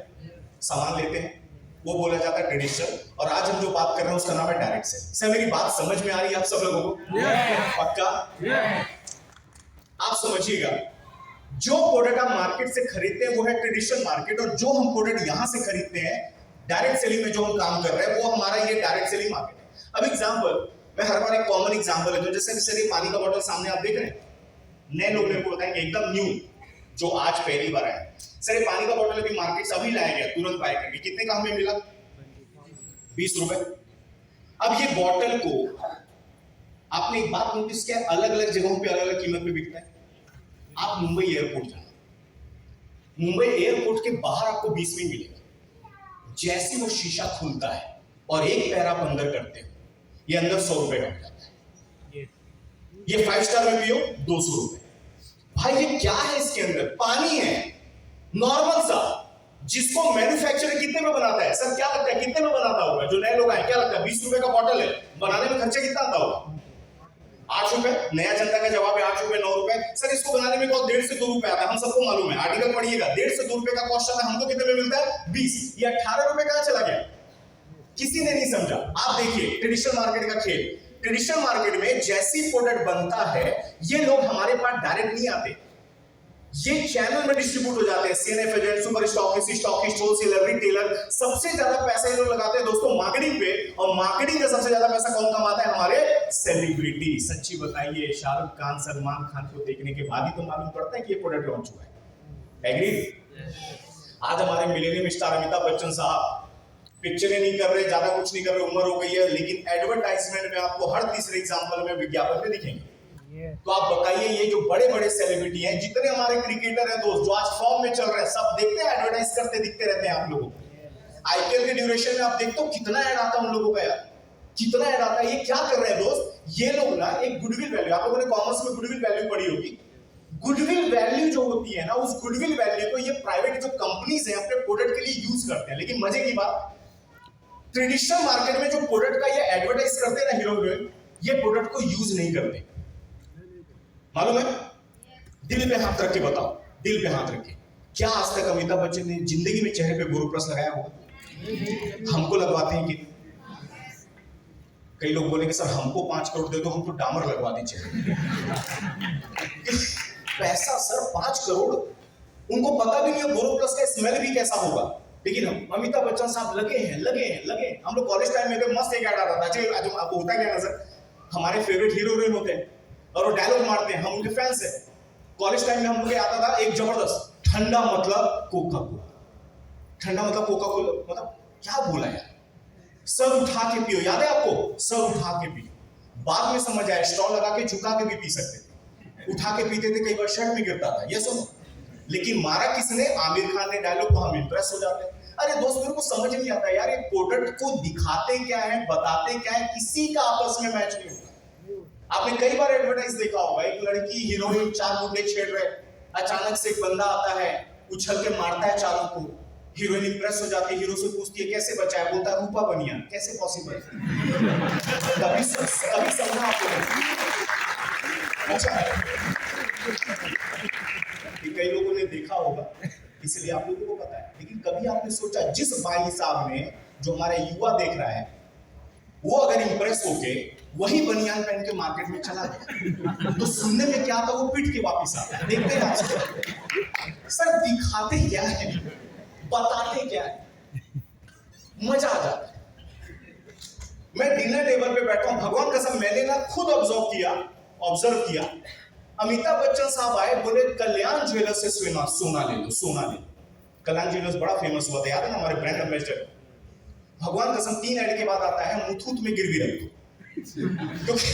[SPEAKER 3] सामान लेते हैं, वो बोला जाता है ट्रेडिशनल। और आज हम जो बात कर रहे हैं उसका नाम है डायरेक्ट सेलिंग। सर मेरी बात समझ में आ रही है आप सब लोगों को? पक्का? आप समझिएगा, जो प्रोडक्ट आप मार्केट से खरीदते हैं वो है ट्रेडिशनल मार्केट, और जो हम प्रोडक्ट यहां से खरीदते हैं डायरेक्ट सेलिंग में जो हम काम कर रहे हैं वो हमारा ये डायरेक्ट सेलिंग मार्केट है। अब एग्जांपल, मैं हर बार एक कॉमन एग्जांपल है, जैसे सर ये पानी का बॉटल सामने आप देख रहे हैं, नए लोग मेरे को बताएंगे एकदम न्यू, जो आज पहली बार आया, सर ये पानी का बॉटल अभी मार्केट से अभी लाया गया, तुरंत बाय करके, कितने का हमें मिला? 20 रुपए। अब ये बॉटल को आपने एक बात नोटिस किया, अलग अलग जगहों पे अलग अलग कीमत पे बिकता है। आप मुंबई एयरपोर्ट जाना, मुंबई एयरपोर्ट के बाहर आपको 20 में मिलेगा। जैसे वो शीशा खुलता है और एक पैर आप अंदर करते हो, ये अंदर 100 रुपए का हो जाता है। ये 5 स्टार में पियो 200 रुपए। भाई ये क्या है? इसके अंदर पानी है नॉर्मल सा, जिसको मैन्युफैक्चरर कितने में बनाता है? सर क्या लगता है कितने में बनाता होगा? जो नए लोग आए क्या लगता है? 20 रुपए का बॉटल है, बनाने में खर्चा कितना आता होगा? 8 रुपए। नया जनता का जवाब है 8 रुपए 9 रुपए। सर इसको बनाने में कॉस्ट 1.5 से 2 रुपए आता है, हम सबको मालूम है, आर्टिकल पढ़िएगा, 1.5 से 2 रुपए का कॉस्ट आता है, हमको कितने में मिलता है? 20। ये 18 रुपए कहां चला गया? किसी ने नहीं समझा। आप देखिए ट्रेडिशनल मार्केट का खेल, ट्रेडिशनल मार्केट में जैसी प्रोडक्ट बनता है ये लोग हमारे पास डायरेक्ट नहीं आते, ये चैनल में डिस्ट्रीब्यूट हो जाते हैं। CNF agent, super stockist, wholesaler, retailer, सबसे ज्यादा पैसा ये लोग लगाते हैं दोस्तों मार्केटिंग पे। और मार्केटिंग का सबसे ज्यादा पैसा कौन कमाता है? हमारे सेलिब्रिटी। सच्ची बताइए, शाहरुख खान, सलमान खान को देखने के बाद ही तो मालूम पड़ता है कि ये प्रोडक्ट लॉन्च हुआ है। एग्री? आज हमारे मिलेनियम स्टार अमिताभ बच्चन साहब पिक्चरें नहीं कर रहे, ज्यादा कुछ नहीं कर रहे, उम्र हो गई है, लेकिन एडवर्टाइजमेंट में आपको हर तीसरे एग्जांपल में विज्ञापन में दिखेंगे। तो आप बताइए, ये जो बड़े बड़े सेलिब्रिटी हैं, जितने हमारे क्रिकेटर हैं दोस्त जो आज फॉर्म में चल रहे हैं, सब देखते हैं, एडवर्टाइज करते दिखते रहते हैं आप लोगों को। आईपीएल के ड्यूरेशन में आप देखते हो कितना ऐड आता है उन लोगों का, यार कितना ऐड आता है। ये क्या कर रहे हैं दोस्त? ये लोग ना एक गुडविल वैल्यू, आप लोगों ने कॉमर्स में गुडविल वैल्यू पढ़ी होगी, गुडविल वैल्यू जो होती है ना, उस गुडविल वैल्यू को ये प्राइवेट जो कंपनीज हैं अपने प्रोडक्ट के लिए यूज करते हैं। लेकिन मजे की बात, ट्रेडिशनल मार्केट में जो प्रोडक्ट का ये एडवर्टाइज करते हैं ना हीरो हीरोइन, ये प्रोडक्ट को यूज नहीं करते। मालूम है? दिल पे हाथ रख के बताओ, दिल पे हाथ रख के, क्या आज तक अमिताभ बच्चन ने जिंदगी में चेहरे पे गुरु प्लस लगाया होगा? हमको लगवाते हैं कि कई लोग बोलेंगे सर हमको 5 करोड़ दे दो, हम तो डामर लगवा दीजिए। पैसा सर 5 करोड़, उनको पता भी नहीं है गुरु प्लस का स्मेल भी कैसा होगा। लेकिन अमिताभ बच्चन साहब लगे हैं। हम लोग कॉलेज टाइम में तो मस्त एक ऐड आ रहा था, जो आपको होता क्या नजर, हमारे फेवरेट हीरो हीरोइन होते हैं और वो डायलॉग मारते हैं, हम उनके फैंस हैं। कॉलेज टाइम में हम लोग आता था एक जबरदस्त, ठंडा मतलब कोका कोला, ठंडा मतलब कोका कोला, मतलब क्या बोला यार, सर उठा के पियो, याद है आपको? सर उठा के पियो। बाद में समझ आया स्टॉल लगा के झुका के भी पी सकते थे। उठा के पीते थे, कई बार शर्ट में गिरता था, ये सुनो। लेकिन मारा किसने? आमिर खान ने डायलॉग, तो हम इंप्रेस हो जाते हैं। अरे दोस्त, मेरे को समझ नहीं आता यार, ये प्रोडक्ट को दिखाते क्या है, बताते क्या है, किसी का आपस में मैच नहीं होता। आपने कई बार एडवर्टाइज देखा होगा, एक लड़की हीरोइन, 4 मुंडे छेड़ रहे, अचानक से एक बंदा आता है, उछल के मारता है चारों को, हीरोइन इंप्रेस हो जाती है, हीरो से पूछती है कैसे बचा है, बोलता है रूपा बनिया। कैसे पॉसिबल? कभी समझा आपको? अच्छा, कई लोगों ने देखा होगा, इसलिए आप लोगों को पता है। लेकिन कभी आपने सोचा, जिस भाई साहब ने, जो हमारे युवा देख रहा है, वो अगर इंप्रेस होके वही बनियान पहन के मार्केट में चला गया, तो सुनने में क्या था, वो पीट के वापस आता है। देखते हैं आज सर, दिखाते क्या है, बताते क्या है, मजा आ जाता है। मैं डिनर टेबल पे बैठा हूं, भगवान कसम, मैंने ना खुद ऑब्जर्व किया। अमिताभ बच्चन साहब आए, बोले कल्याण ज्वेलर्स से सोना ले लो, सोना ले लो। कल्याण ज्वेलर्स बड़ा फेमस हुआ था, याद है ना, हमारे ब्रांड एम्बेसडर। भगवान कसम 3 ऐड के बाद आता है, मुथूट में गिरवी रख दो। क्योंकि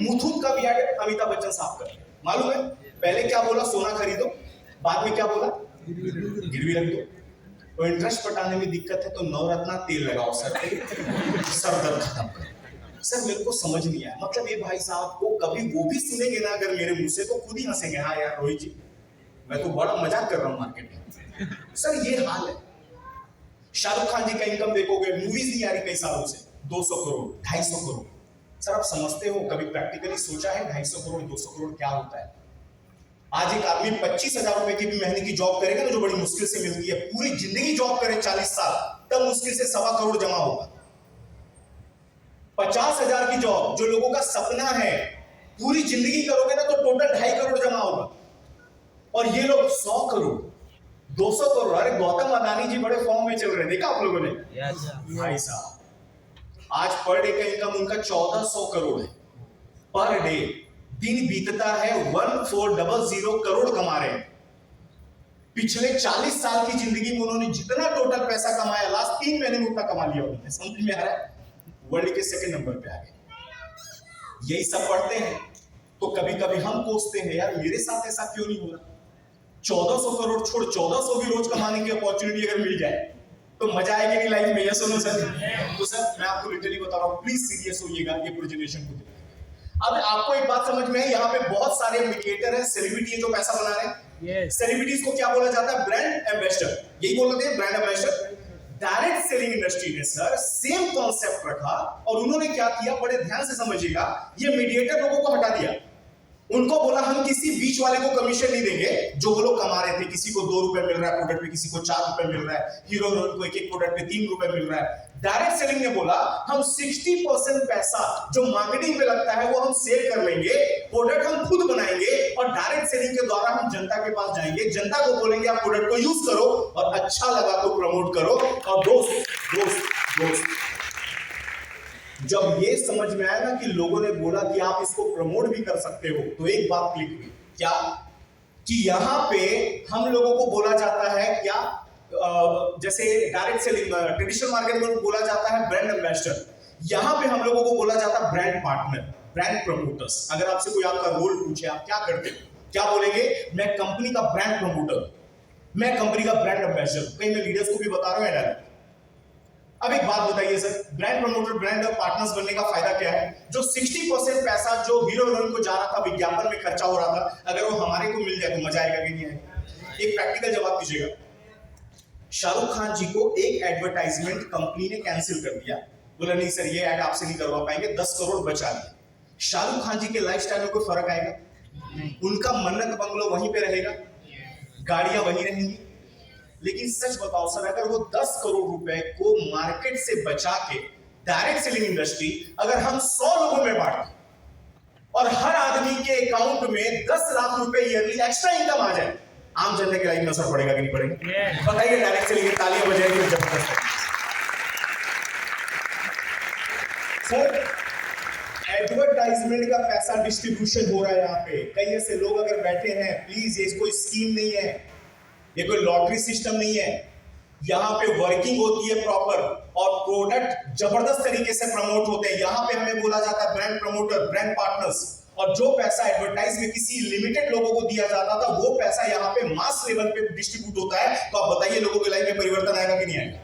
[SPEAKER 3] मुथूट का भी ऐड अमिताभ बच्चन साहब का, मालूम है? पहले क्या बोला? सोना खरीदो। बाद में क्या बोला? गिरवी रख दो। तो इंटरेस्ट पटाने में दिक्कत है तो नवरत्ना तेल लगाओ सर पे, सर दर्द खत्म करो। सर मेरे को समझ नहीं आया, मतलब ये भाई साहब को कभी वो भी सुनेंगे ना अगर मेरे मुंह से, तो खुद ही हंसेंगे, हाँ यार रोहित जी, मैं तो बड़ा मजाक कर रहा हूँ मार्केट में। सर ये हाल है। शाहरुख खान जी का इनकम देखोगे, मूवीज नहीं आ रही कई सालों से, 200 करोड़ 250 करोड़। सर आप समझते हो, कभी प्रैक्टिकली सोचा है 250 करोड़ 200 करोड़ क्या होता है? आज एक आदमी 25,000 रुपए की भी महीने की जॉब करेगा ना, जो बड़ी मुश्किल से मिलती है, पूरी जिंदगी जॉब करे 40 साल, तब मुश्किल से 1.25 करोड़ जमा होगा। 50,000 की जॉब जो लोगों का सपना है, पूरी जिंदगी करोगे ना, तो टोटल 2.5 करोड़ जमा होगा। और ये लोग 100 करोड़ 200 करोड़। अरे गौतम अदानी जी बड़े फॉर्म में चल रहे हैं, देखा आप लोगों ने? भाई साहब, आज पर डे का इनकम उनका 1400 करोड़ है पर डे। दिन बीतता है 1400 करोड़ कमा रहे हैं। पिछले 40 साल की जिंदगी में उन्होंने जितना टोटल पैसा कमाया, लास्ट 3 महीने में उतना कमा लिया उन्होंने। समझ में आ रहा है? वर्ल्ड के 2nd नंबर पे आ गए। यही सब पढ़ते हैं तो कभी कभी हम कोसते हैं, यार मेरे साथ ऐसा क्यों नहीं हो रहा? 1400 करोड़ छोड़, 1400 भी रोज कमाने की अपॉर्चुनिटी अगर मिल जाए तो मजा आएगी नहीं लाइफ में? यस सुनो सर। तो सर मैं आपको लिटरली बता रहा हूं, प्लीज सीरियस होइएगा ये पूरी जनरेशन को। अब आपको एक बात समझ में है, यहाँ पे बहुत सारे मीडिएटर हैं, सेलिब्रिटी है जो पैसा बना रहे हैं। सेलिब्रिटीज को क्या बोला जाता है? Brand ambassador. यही बोलते हैं, brand ambassador. Direct selling industry ने सर सेम कॉन्सेप्ट रखा और उन्होंने क्या किया, बड़े ध्यान से समझिएगा, ये मीडिएटर लोगों को हटा दिया। उनको बोला हम किसी बीच वाले को कमीशन नहीं देंगे, जो वो लोग कमा रहे थे। किसी को 2 रुपए मिल रहा है प्रोडक्ट पे, किसी को 4 रुपए मिल रहा है, हीरो हीरोइन को एक प्रोडक्ट पे 3 रुपए मिल रहा है। डायरेक्ट सेलिंग ने बोला हम 60% पैसा जो मार्केटिंग पे लगता है वो हम सेल कर लेंगे, प्रोडक्ट हम खुद बनाएंगे और डायरेक्ट सेलिंग के द्वारा हम जनता के पास जाएंगे, जनता को बोलेंगे आप प्रोडक्ट को यूज करो और अच्छा लगा तो प्रमोट करो। और दोस्त जब ये समझ में आया ना कि लोगों ने बोला कि आप इसको प्रमोट भी कर सकते हो, तो एक बात क्लिक हुई, क्या कि यहां पे हम लोगों को बोला जाता है क्या, जैसे डायरेक्ट सेलिंग ट्रेडिशनल मार्केट में बोला जाता है ब्रांड एम्बेसडर, यहां पे हम लोगों को बोला जाता है ब्रांड पार्टनर, ब्रांड प्रमोटर्स। अगर आपसे कोई आपका रोल पूछे आप क्या करते हो, क्या बोलेंगे? मैं कंपनी का ब्रांड प्रमोटर, मैं कंपनी का ब्रांड एम्बेसडर। कई मैं लीडर्स को भी बता रहा हूं डायरेक्ट। अब एक बात बताइए sir, brand promoter, brand partners बनने का फायदा क्या है? जो 60% पैसा जो हीरो हीरोइन को जा रहा था, विज्ञापन में खर्चा हो रहा था, अगर वो हमारे को मिल जाए तो मजा आएगा कि नहीं आएगा? एक प्रैक्टिकल जवाब दीजिएगा। शाहरुख खान जी को एक एडवर्टाइजमेंट कंपनी ने कैंसिल कर दिया, बोला नहीं सर ये ऐड आपसे नहीं करवा पाएंगे, 10 करोड़ बचा लिए। शाहरुख खान जी के लाइफस्टाइल में कोई फर्क आएगा? उनका मन्नत बंगलो वहीं पे रहेगा, गाड़ियां वहीं रहेंगी। लेकिन सच बताओ सर, अगर वो 10 करोड़ रुपए को मार्केट से बचा के डायरेक्ट सेलिंग इंडस्ट्री अगर हम 100 लोगों में बांटें और हर आदमी के अकाउंट में 10 लाख रुपए ईयरली एक्स्ट्रा इनकम आ जाए, आम जनता की लाइफ में असर पड़ेगा कि नहीं पड़ेगा? बताइए। डायरेक्ट सेलिंग, तालियां बजाएंगे जबरदस्त। सर एडवर्टाइजमेंट का पैसा डिस्ट्रीब्यूशन हो रहा है यहाँ पे। कई ऐसे लोग अगर बैठे हैं, प्लीज ये कोई स्कीम नहीं है, ये कोई लॉटरी सिस्टम नहीं है, यहाँ पे वर्किंग होती है प्रॉपर और प्रोडक्ट जबरदस्त तरीके से प्रमोट होते हैं। यहाँ पे हमें बोला जाता है ब्रांड प्रमोटर, ब्रांड पार्टनर्स। और जो पैसा एडवर्टाइज में किसी लिमिटेड लोगों को दिया जाता था, वो पैसा यहाँ पे मास लेवल पे डिस्ट्रीब्यूट होता है। तो आप बताइए लोगों की लाइफ में परिवर्तन आएगा कि नहीं आएगा?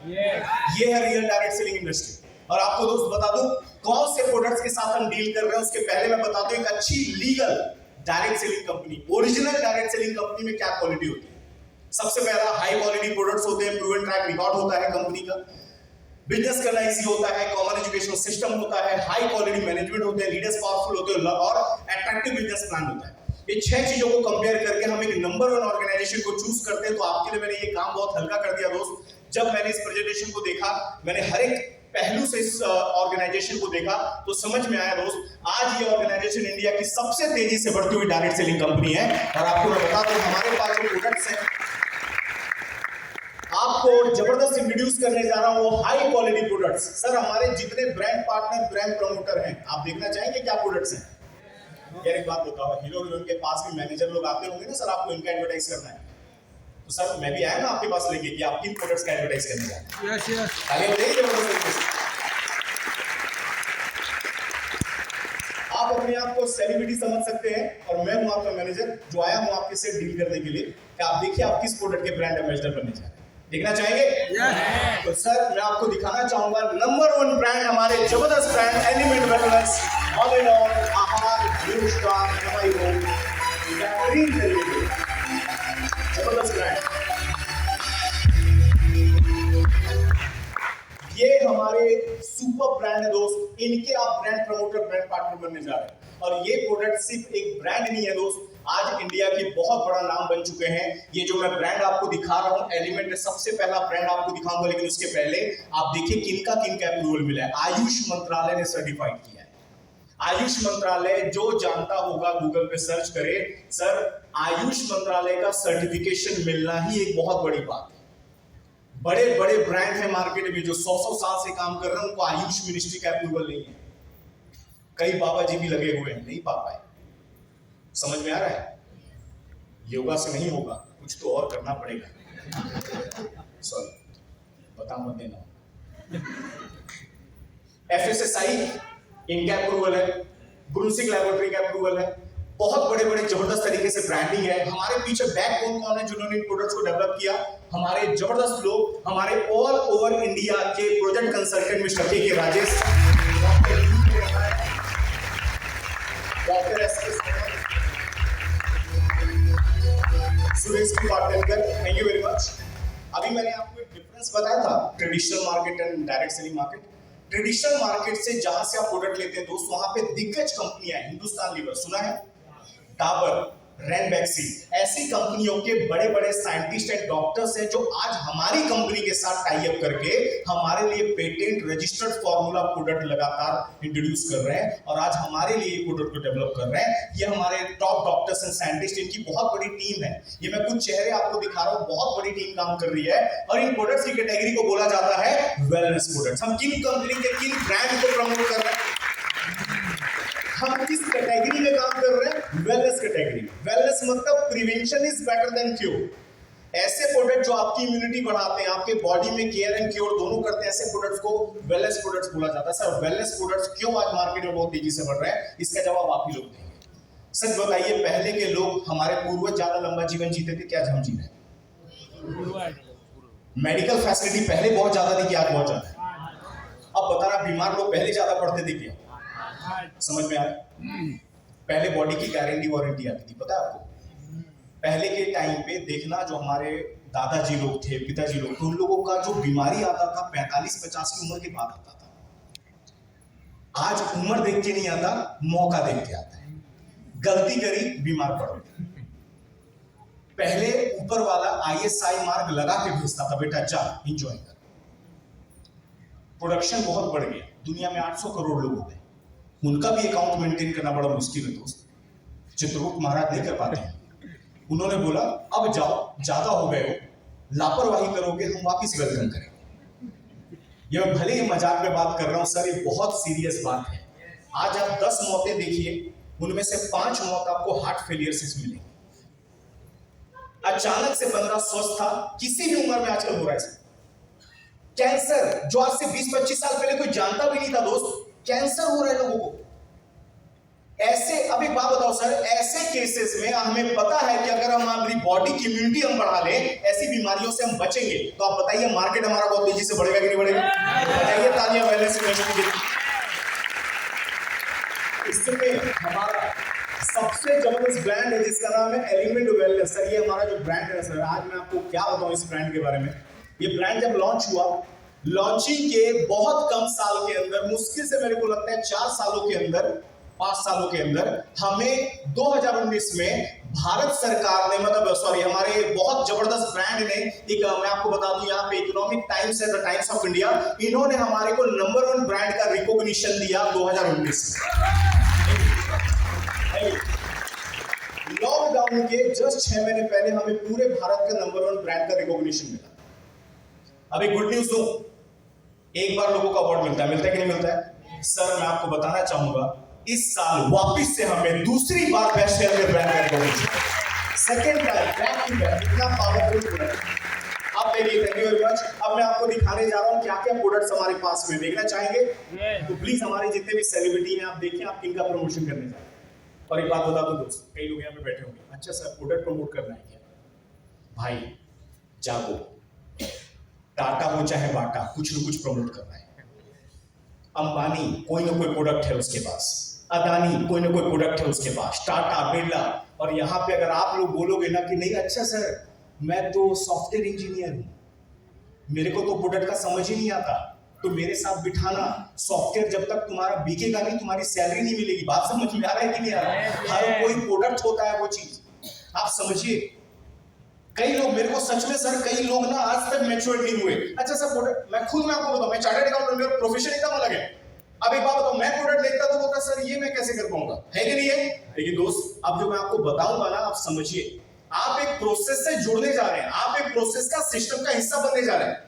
[SPEAKER 3] ये है रियल डायरेक्ट सेलिंग इंडस्ट्री। और आपको दोस्त बता दूं कौन से प्रोडक्ट्स के साथ हम डील कर रहे हैं, उसके पहले मैं बता दूं एक अच्छी legal direct selling company, original direct selling company में क्या क्वालिटी होती है। सबसे पहला हाई क्वालिटी प्रोडक्ट्स होते हैं, प्रूवन ट्रैक रिकॉर्ड होता है कंपनी का, बिजनेस करना इजी होता है, कॉमन एजुकेशन सिस्टम होता है, हाई क्वालिटी मैनेजमेंट होते हैं, लीडर्स पावरफुल होते हैं और अट्रैक्टिव बिजनेस प्लान होता है। ये 6 चीजों को कंपेयर करके हम एक नंबर 1 ऑर्गेनाइजेशन को चूज करते हैं। तो आपके लिए मैंने ये काम बहुत हल्का कर दिया दोस्त। जब मैंने इस प्रेजेंटेशन को देखा, मैंने हर एक पहलू से इस ऑर्गेनाइजेशन को देखा, तो समझ में आया दोस्त, आज ये ऑर्गेनाइजेशन इंडिया की सबसे तेजी से बढ़ती हुई डायरेक्ट सेलिंग कंपनी है। और आपको मैं बता दूं हमारे पास जो प्रोडक्ट्स हैं, आपको जबरदस्त इंट्रोड्यूस करने जा रहा हूं वो हाई क्वालिटी प्रोडक्ट्स। सर हमारे जितने ब्रांड पार्टनर, ब्रांड प्रमोटर हैं, आप देखना चाहेंगे क्या प्रोडक्ट्स हैं? यार एक बात बताओ, हीरो हीरोइन के पास भी मैनेजर लोग आते होंगे ना, सर आपको इनका एडवर्टाइज करना है, तो सर मैं भी आया ना आपके पास लेके कि आप किन प्रोडक्ट्स का एडवर्टाइज करने जा रहे हैं। यस यस, आगे बताइए जबरदस्त। आप अपने आप को सेलिब्रिटी समझ सकते हैं और मैं हूं आपका मैनेजर जो आया हूं आपके से डील करने के लिए कि आप देखिए आप किस प्रोडक्ट के ब्रांड एम्बेसडर बनने जा रहे हैं। देखना चाहेंगे? yes. तो सर मैं आपको दिखाना चाहूंगा नंबर 1 ब्रांड, हमारे जबरदस्त brand element wellness, all in all, आहार, ब्लू स्टार, एमआईओ, बेहतरीन तरीके, जबरदस्त ब्रांड। ये हमारे सुपर ब्रांड है दोस्त, इनके आप ब्रांड प्रमोटर, ब्रांड पार्टनर बनने जा रहे हैं। और ये प्रोडक्ट सिर्फ एक ब्रांड नहीं है दोस्त, आज इंडिया के बहुत बड़ा नाम बन चुके हैं। ये जो मैं ब्रांड आपको दिखा रहा हूं एलिमेंट, सबसे पहला ब्रांड आपको दिखाऊंगा, लेकिन उसके पहले आप देखिए किनका अप्रूवल मिला है। आयुष मंत्रालय ने सर्टिफाइड किया है। आयुष मंत्रालय जो जानता होगा गूगल पे सर्च करे, सर आयुष मंत्रालय का सर्टिफिकेशन मिलना ही एक बहुत बड़ी बात है। बड़े बड़े ब्रांड है मार्केट में जो 100 साल से काम कर रहे हैं, उनको आयुष मिनिस्ट्री का अप्रूवल नहीं है। कई बाबा जी भी लगे हुए हैं, नहीं पा पाए। समझ में आ रहा है? योगा से नहीं होगा, कुछ तो और करना पड़ेगा। सॉरी, बता मत देना। FSSAI इनका अप्रूवल है, ब्रूसिक लैबोरेटरी का अप्रूवल है। बहुत बड़े बड़े जबरदस्त तरीके से ब्रांडिंग है। हमारे पीछे बैकबोन कौन है जिन्होंने इन प्रोडक्ट्स को डेवलप किया? हमारे जबरदस्त लोग, हमारे ऑल ओवर इंडिया के प्रोजेक्ट कंसल्टेंट मिस्टर के राजेश, डॉक्टर सुरेश की बात कर, थैंक यू वेरी मच। अभी मैंने आपको एक डिफरेंस बताया था traditional market and direct selling market. Traditional market से जहां से आप प्रोडक्ट लेते हैं दोस्त, वहां पे दिग्गज कंपनियां हैं। हिंदुस्तान लीवर सुना है, डाबर, रैनबैक्सी, ऐसी कंपनियों के बड़े बड़े साइंटिस्ट एंड डॉक्टर्स हैं जो आज हमारी कंपनी के साथ टाई अप करके हमारे लिए पेटेंट रजिस्टर्ड फॉर्मूला प्रोडक्ट लगातार इंट्रोड्यूस कर रहे हैं और आज हमारे लिए प्रोडक्ट को डेवलप कर रहे हैं। ये हमारे टॉप डॉक्टर्स एंड साइंटिस्ट, इनकी बहुत बड़ी टीम है। ये मैं कुछ चेहरे आपको दिखा रहा हूँ, बहुत बड़ी टीम काम कर रही है और इन प्रोडक्ट्स की कैटेगरी को बोला जाता है वेलनेस प्रोडक्ट्स। हम किन कंपनी के किन ब्रांड को प्रमोट कर रहे हैं? हम किस कैटेगरी में काम कर रहे हैं? Wellness category. वेलनेस मतलब prevention is better than cure. ऐसे प्रोडक्ट जो आपकी इम्यूनिटी बढ़ाते हैं, आपके बॉडी में केयर एंड क्योर दोनों करते हैं, ऐसे प्रोडक्ट्स को वेलनेस प्रोडक्ट्स बोला जाता है। सर वेलनेस प्रोडक्ट्स क्यों आज मार्केट में बहुत तेजी से बढ़ रहे हैं, इसका जवाब आप ही लोग देंगे। सच बताइए, पहले के लोग, हमारे पूर्वज ज्यादा लंबा जीवन जीते थे, क्या हम जी रहे हैं? मेडिकल फैसिलिटी पहले बहुत ज्यादा थी, क्या आज बहुत ज्यादा है? अब बताना, बीमार लोग पहले ज्यादा पड़ते थे क्या? समझ में आ रहा है? पहले बॉडी की गारंटी वारंटी आती थी, पता है आपको? पहले के टाइम पे देखना, जो हमारे दादाजी लोग थे, पिताजी लोग थे, उन लोगों का जो बीमारी आता था 45-50 की उम्र के बाद आता था। आज उम्र देख के नहीं आता, मौका देख के आता है। गलती करी, बीमार पड़ गए। पहले ऊपर वाला ISI मार्क लगा के भेजता था, बेटा जा एंजॉय कर। प्रोडक्शन बहुत बढ़ गया, दुनिया में 800 करोड़ लोग हो गए, उनका भी अकाउंट मेंटेन करना बड़ा मुश्किल है दोस्त। चित्रगुप्त महाराज नहीं कर पाते हैं। उन्होंने बोला अब जाओ, ज्यादा हो गए हो, लापरवाही करोगे हम वापिस वेलकम करेंगे। ये मैं भले ही मजाक में बात कर रहा हूं सर, ये बहुत सीरियस बात है। आज आप 10 मौतें देखिए, उनमें से 5 मौत आपको हार्ट फेलियर से मिलेंगी। अचानक से बंदा स्वस्थ था, किसी भी उम्र में आजकल हो रहा है। कैंसर जो आज से 20-25 साल पहले कोई जानता भी नहीं था दोस्त, कैंसर हो रहा है लोगों को। ऐसे, अब एक बात बताओ सर, ऐसे केसेस में हमें पता है कि अगर हम हमारी बॉडी की इम्यूनिटी हम बढ़ा लें, ऐसी बीमारियों से हम बचेंगे, तो आप बताइए मार्केट हमारा बहुत तेजी से बढ़ेगा कि नहीं बढ़ेगा? बताइए तालियां वेलनेस इंडस्ट्री के लिए। इसमें हमारा सबसे जबरदस्त ब्रांड है जिसका नाम है एलिमेंट वेलनेस। सर ये हमारा जो ब्रांड है सर, आज मैं आपको क्या बताऊं इस ब्रांड के बारे में। ये ब्रांड जब लॉन्च हुआ, लॉन्चिंग के बहुत कम साल के अंदर, मुश्किल से मेरे को लगता है 4 सालों के अंदर, 5 सालों के अंदर, हमें 2019 में भारत सरकार ने, मतलब सॉरी, हमारे बहुत जबरदस्त ब्रांड ने, एक मैं आपको बता दूं यहाँ पे इकोनॉमिक टाइम्स है, द टाइम्स ऑफ इंडिया, इन्होंने हमारे को नंबर 1 ब्रांड का रिकॉग्निशन दिया 2019 में। लॉकडाउन के जस्ट 6 महीने पहले हमें पूरे भारत का नंबर 1 ब्रांड का रिकॉग्निशन मिला। अब एक गुड न्यूज दूं, एक बार लोगों को अवार्ड मिलता है कि नहीं मिलता है? सर मैं आपको बताना चाहूंगा, इस साल वापस से हमें दूसरी बार बेस्ट सेलर ब्रांड का recognition, second time back to back, इतना पावरफुल प्रोडक्ट। अब देखिए, थैंक यू वेरी मच। अब मैं आपको दिखाने जा रहा हूं क्या क्या प्रोडक्ट्स हमारे पास में, देखना चाहेंगे तो प्लीज हमारे जितने भी सेलिब्रिटी हैं आप देखिए, आप किनका प्रमोशन करने जा रहे हैं। और एक बात बता दो दोस्त, कई लोग यहाँ पे बैठे होंगे, अच्छा सर प्रोडक्ट प्रमोट करना है क्या? भाई जागो, टाटा हो चाहे बाटा, कुछ न कुछ प्रमोट करना है। अंबानी कोई ना कोई प्रोडक्ट है उसके पास, अदानी कोई ना कोई प्रोडक्ट है उसके पास, टाटा, बिरला। और यहाँ पे अगर आप लोग बोलोगे ना कि नहीं अच्छा सर मैं तो सॉफ्टवेयर इंजीनियर हूँ, मेरे को तो प्रोडक्ट का समझ ही नहीं आता, तो मेरे साथ बिठाना, सॉफ्टवेयर जब तक तुम्हारा बिकेगा नहीं तुम्हारी सैलरी नहीं मिलेगी। बात समझ में आ रहा है कि नहीं आ रहा है? हर कोई प्रोडक्ट होता है वो चीज, आप समझिए। कई लोग, मेरे को सच में सर, कई लोग ना आज तक मैच्योर नहीं हुए। अच्छा सर प्रोडक्ट, मैं खुद में आपको बताऊं, मैं चार्टर्ड अकाउंटेंट, मेरा प्रोफेशन एकदम अलग है। अब एक बात बताओ, मैं प्रोडक्ट देखता तो बोलता सर ये मैं कैसे कर पाऊंगा, है कि नहीं है? लेकिन दोस्त अब जो मैं आपको बताऊंगा ना, आप समझिए, आप एक प्रोसेस से जुड़ने जा रहे हैं, आप एक प्रोसेस का, सिस्टम का हिस्सा बनने जा रहे हैं।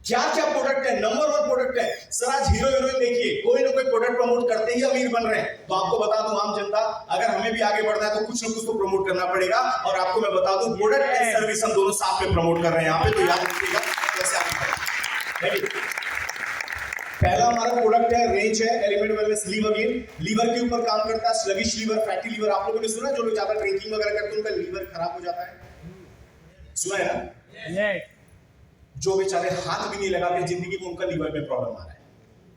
[SPEAKER 3] क्या क्या प्रोडक्ट है, नंबर 1 प्रोडक्ट है सर। आज हीरो हीरोइन देखिए, कोई ना कोई प्रोडक्ट प्रमोट करते ही अमीर बन रहे हैं। तो आपको बता दूं आम जनता, अगर हमें भी आगे बढ़ना है तो कुछ ना कुछ तो प्रमोट करना पड़ेगा। और आपको मैं बता दूं, प्रोडक्ट एंड सर्विस हम दोनों साथ में प्रमोट कर रहे हैं यहाँ पे, तो याद रखिएगा कैसे आगे। पहला हमारा प्रोडक्ट है, रेंज है element wellness live again. Liver के ऊपर काम करता है, स्लगिश लीवर, फैटी लीवर। आप लोगों ने सुना जो लोग ज्यादा ड्रिंकिंग वगैरह करते हैं उनका लीवर खराब हो जाता है, सुना है ना? जो बेचारे हाथ भी नहीं लगाते जिंदगी में, उनका लीवर में प्रॉब्लम आ रहा है,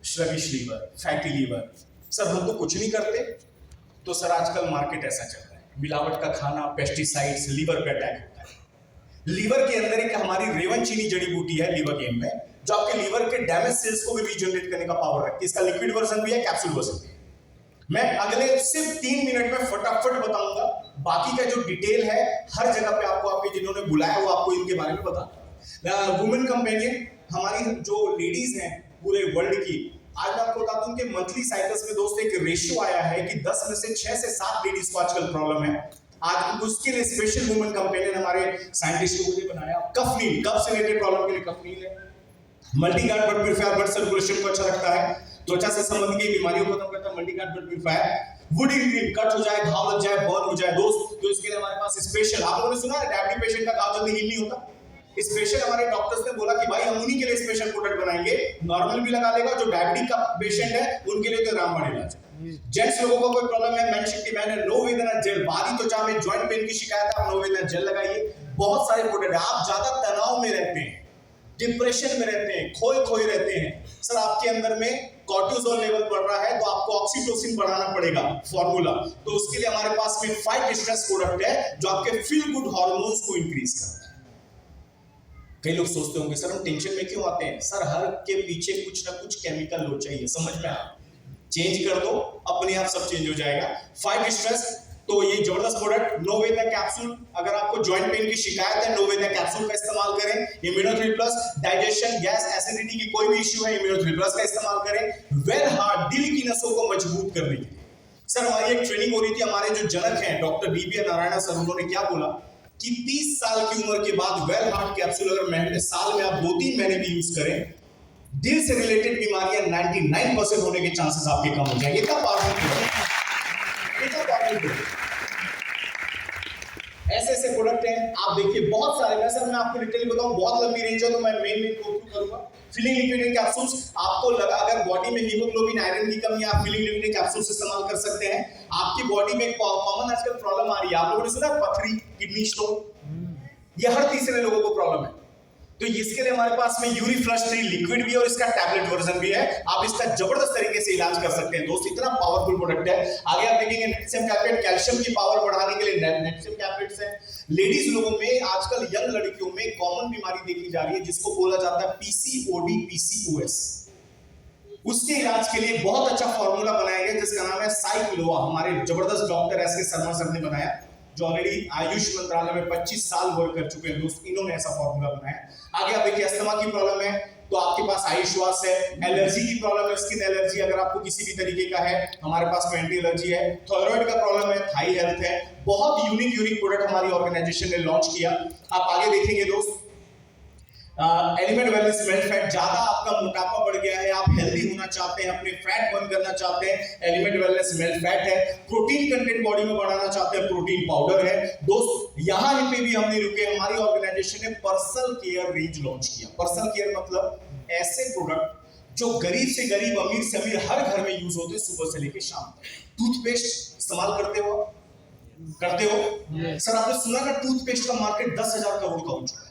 [SPEAKER 3] sluggish liver, fatty liver. Sir हम तो कुछ नहीं करते, तो सर आजकल मार्केट ऐसा चल रहा है, मिलावट का खाना, पेस्टिसाइड्स, लीवर पे अटैक होता है। लीवर के अंदर एक हमारी रेवन चीनी जड़ी बूटी है लीवर गेम में, जो आपके लीवर के डैमेज सेल्स को भी रीजनरेट करने का पावर रखती है। इसका लिक्विड वर्जन भी है, कैप्सूल वर्जन भी है। मैं अगले सिर्फ 3 मिनट में फटाफट बताऊंगा, बाकी का जो डिटेल है हर जगह पे आपको, आपके जिन्होंने बुलाया वो आपको इनके बारे में बताता। वुमेन कंपेनियन, हमारी जो लेडीज हैं पूरे वर्ल्ड की, आज मैं आपको बताता हूं कि मंथली साइकिल्स में दोस्त एक रेशियो आया है कि 10 में से 6 से 7 लेडीज को आजकल प्रॉब्लम है। आज उसके लिए स्पेशल वुमेन कंपेनियन हमारे साइंटिस्ट लोगों ने बनाया। कफनील, कफ से रिलेटेड प्रॉब्लम के लिए कफनील है। Multiguard blood purifier, blood circulation को अच्छा रखता है, त्वचा से संबंधित बीमारियों को खत्म करता है। Multiguard blood purifier. Wood ingredient, cut हो जाए, घाव लग जाए, बर्न हो जाए दोस्त, तो इसके लिए हमारे पास स्पेशल, आप लोगों ने सुना है डायबिटिक पेशेंट का घाव जल्दी हील नहीं होता, स्पेशल हमारे डॉक्टर्स ने बोला कि भाई हम उन्हीं के लिए स्पेशल प्रोडक्ट बनाएंगे, नॉर्मल भी लगा लेगा, जो डायबिटिक का पेशेंट है उनके लिए तो रामबाण इलाज है। जेंट्स लोगों को कोई प्रॉब्लम है, मेंशक्ति मैन है, नो वेदना जेल, बारी त्वचा में जॉइंट पेन की शिकायत है, आप नो वेदना जेल लगाइए। बहुत सारे प्रोडक्ट है। आप ज्यादा तनाव में रहते हैं, डिप्रेशन में रहते हैं, खोए रहते हैं, सर आपके अंदर में कॉर्टिसोल लेवल बढ़ रहा है, तो आपको ऑक्सीटोसिन बढ़ाना पड़ेगा फॉर्मूला। तो उसके लिए हमारे पास में फाइट स्ट्रेस प्रोडक्ट है जो आपके फील गुड हार्मोन्स को इंक्रीज करता है। कई लोग सोचते होंगे सर हम टेंशन में क्यों आते हैं? सर हर के पीछे कुछ ना कुछ केमिकल लो चाहिए, समझ में आ, चेंज कर दो, अपने आप सब चेंज हो जाएगा। फाइट स्ट्रेस, तो ये जबरदस्त प्रोडक्ट नोवेदा कैप्सूल, अगर आपको जॉइंट पेन की शिकायत है नोवेदा कैप्सूल का इस्तेमाल करें। इम्यूनो3 प्लस, डाइजेशन, गैस, एसिडिटी की कोई भी इश्यू है इम्यूनो3 प्लस का इस्तेमाल करें। वेल हार्ट, दिल की नसों को मजबूत करने के लिए। सर हमारी एक ट्रेनिंग हो रही थी, हमारे जो जनक हैं डॉक्टर बीबी नारायण सर, उन्होंने क्या बोला कि 30 साल की उम्र के बाद वेल हार्ट कैप्सूल अगर महीने साल में आप 2-3 महीने भी यूज करें, दिल से रिलेटेड बीमारियां 99% होने के चांसेस आपके कम हो जाएंगे। इतना पावरफुल है, इतना पावरफुल है। ऐसे ऐसे प्रोडक्ट हैं, आप देखिए बहुत सारे। मैं सर मैं आपको डिटेल बताऊं, बहुत लंबी रेंज है, तो मैं मेन मेन गो थ्रू करूंगा। फीलिंग लिक्विड कैप्सूल्स, आपको लगा अगर बॉडी में हीमोग्लोबिन आयरन की कमी है, आप फीलिंग लिक्विड कैप्सूल्स इस्तेमाल कर सकते हैं। आपकी बॉडी में एक कॉमन आजकल प्रॉब्लम आ रही है, आप लोगों ने सुना पथरी, किडनी स्टोन, ये हर तीसरे लोगों को प्रॉब्लम है। तो इसके लिए हमारे पास में यूरी फ्लश 3 लिक्विड भी है और इसका टैबलेट वर्जन भी है। आप इसका जबरदस्त तरीके से इलाज कर सकते हैं दोस्त, इतना पावरफुल प्रोडक्ट है। आगे आप देखेंगे नेटसेम कैप्लेट, कैल्शियम की पावर बढ़ाने के लिए नेटसेम कैप्लेट्स हैं। लेडीज लोगों में आजकल यंग लड़कियों में कॉमन बीमारी देखी जा रही है जिसको बोला जाता है पीसीओडी पीसीओएस। उसके इलाज के लिए बहुत अच्छा फॉर्मूला बनाया गया जिसका नाम है साइक्लोआ। हमारे जबरदस्त डॉक्टर एस के शर्मा सर ने बनाया, जो ऑलरेडी आयुष मंत्रालय में 25 साल वर्क कर चुके हैं दोस्त, इन्होंने ऐसा फॉर्मूला बनाया। आगे आप देखिए अस्थमा की प्रॉब्लम है तो आपके पास आयुश्वास है। एलर्जी की प्रॉब्लम है, स्किन एलर्जी अगर आपको किसी भी तरीके का है, हमारे पास में एंटी एलर्जी है। थायराइड का प्रॉब्लम है, थाई हेल्थ है। बहुत यूनिक प्रोडक्ट हमारी ऑर्गेनाइजेशन ने लॉन्च किया। आप आगे देखेंगे दोस्त, एलिमेंट वेलनेस मेल्ट फैट, ज्यादा आपका मोटापा बढ़ गया है, आप हेल्दी होना चाहते हैं, अपने फैट बर्न करना चाहते हैं, एलिमेंट वेलनेस मेल्ट फैट है। प्रोटीन कंटेंट बॉडी में बढ़ाना चाहते हैं, प्रोटीन पाउडर है दोस्त। यहां पे भी हमने रुके, हमारी ऑर्गेनाइजेशन ने पर्सनल केयर रेंज लॉन्च किया। पर्सनल केयर मतलब ऐसे प्रोडक्ट जो गरीब से गरीब, अमीर से अमीर हर घर में यूज होते हैं सुबह से लेकर शाम तक। टूथपेस्ट इस्तेमाल करते हो? सर आपने सुना ना टूथपेस्ट का मार्केट 10,000 करोड़ का हो चुका है।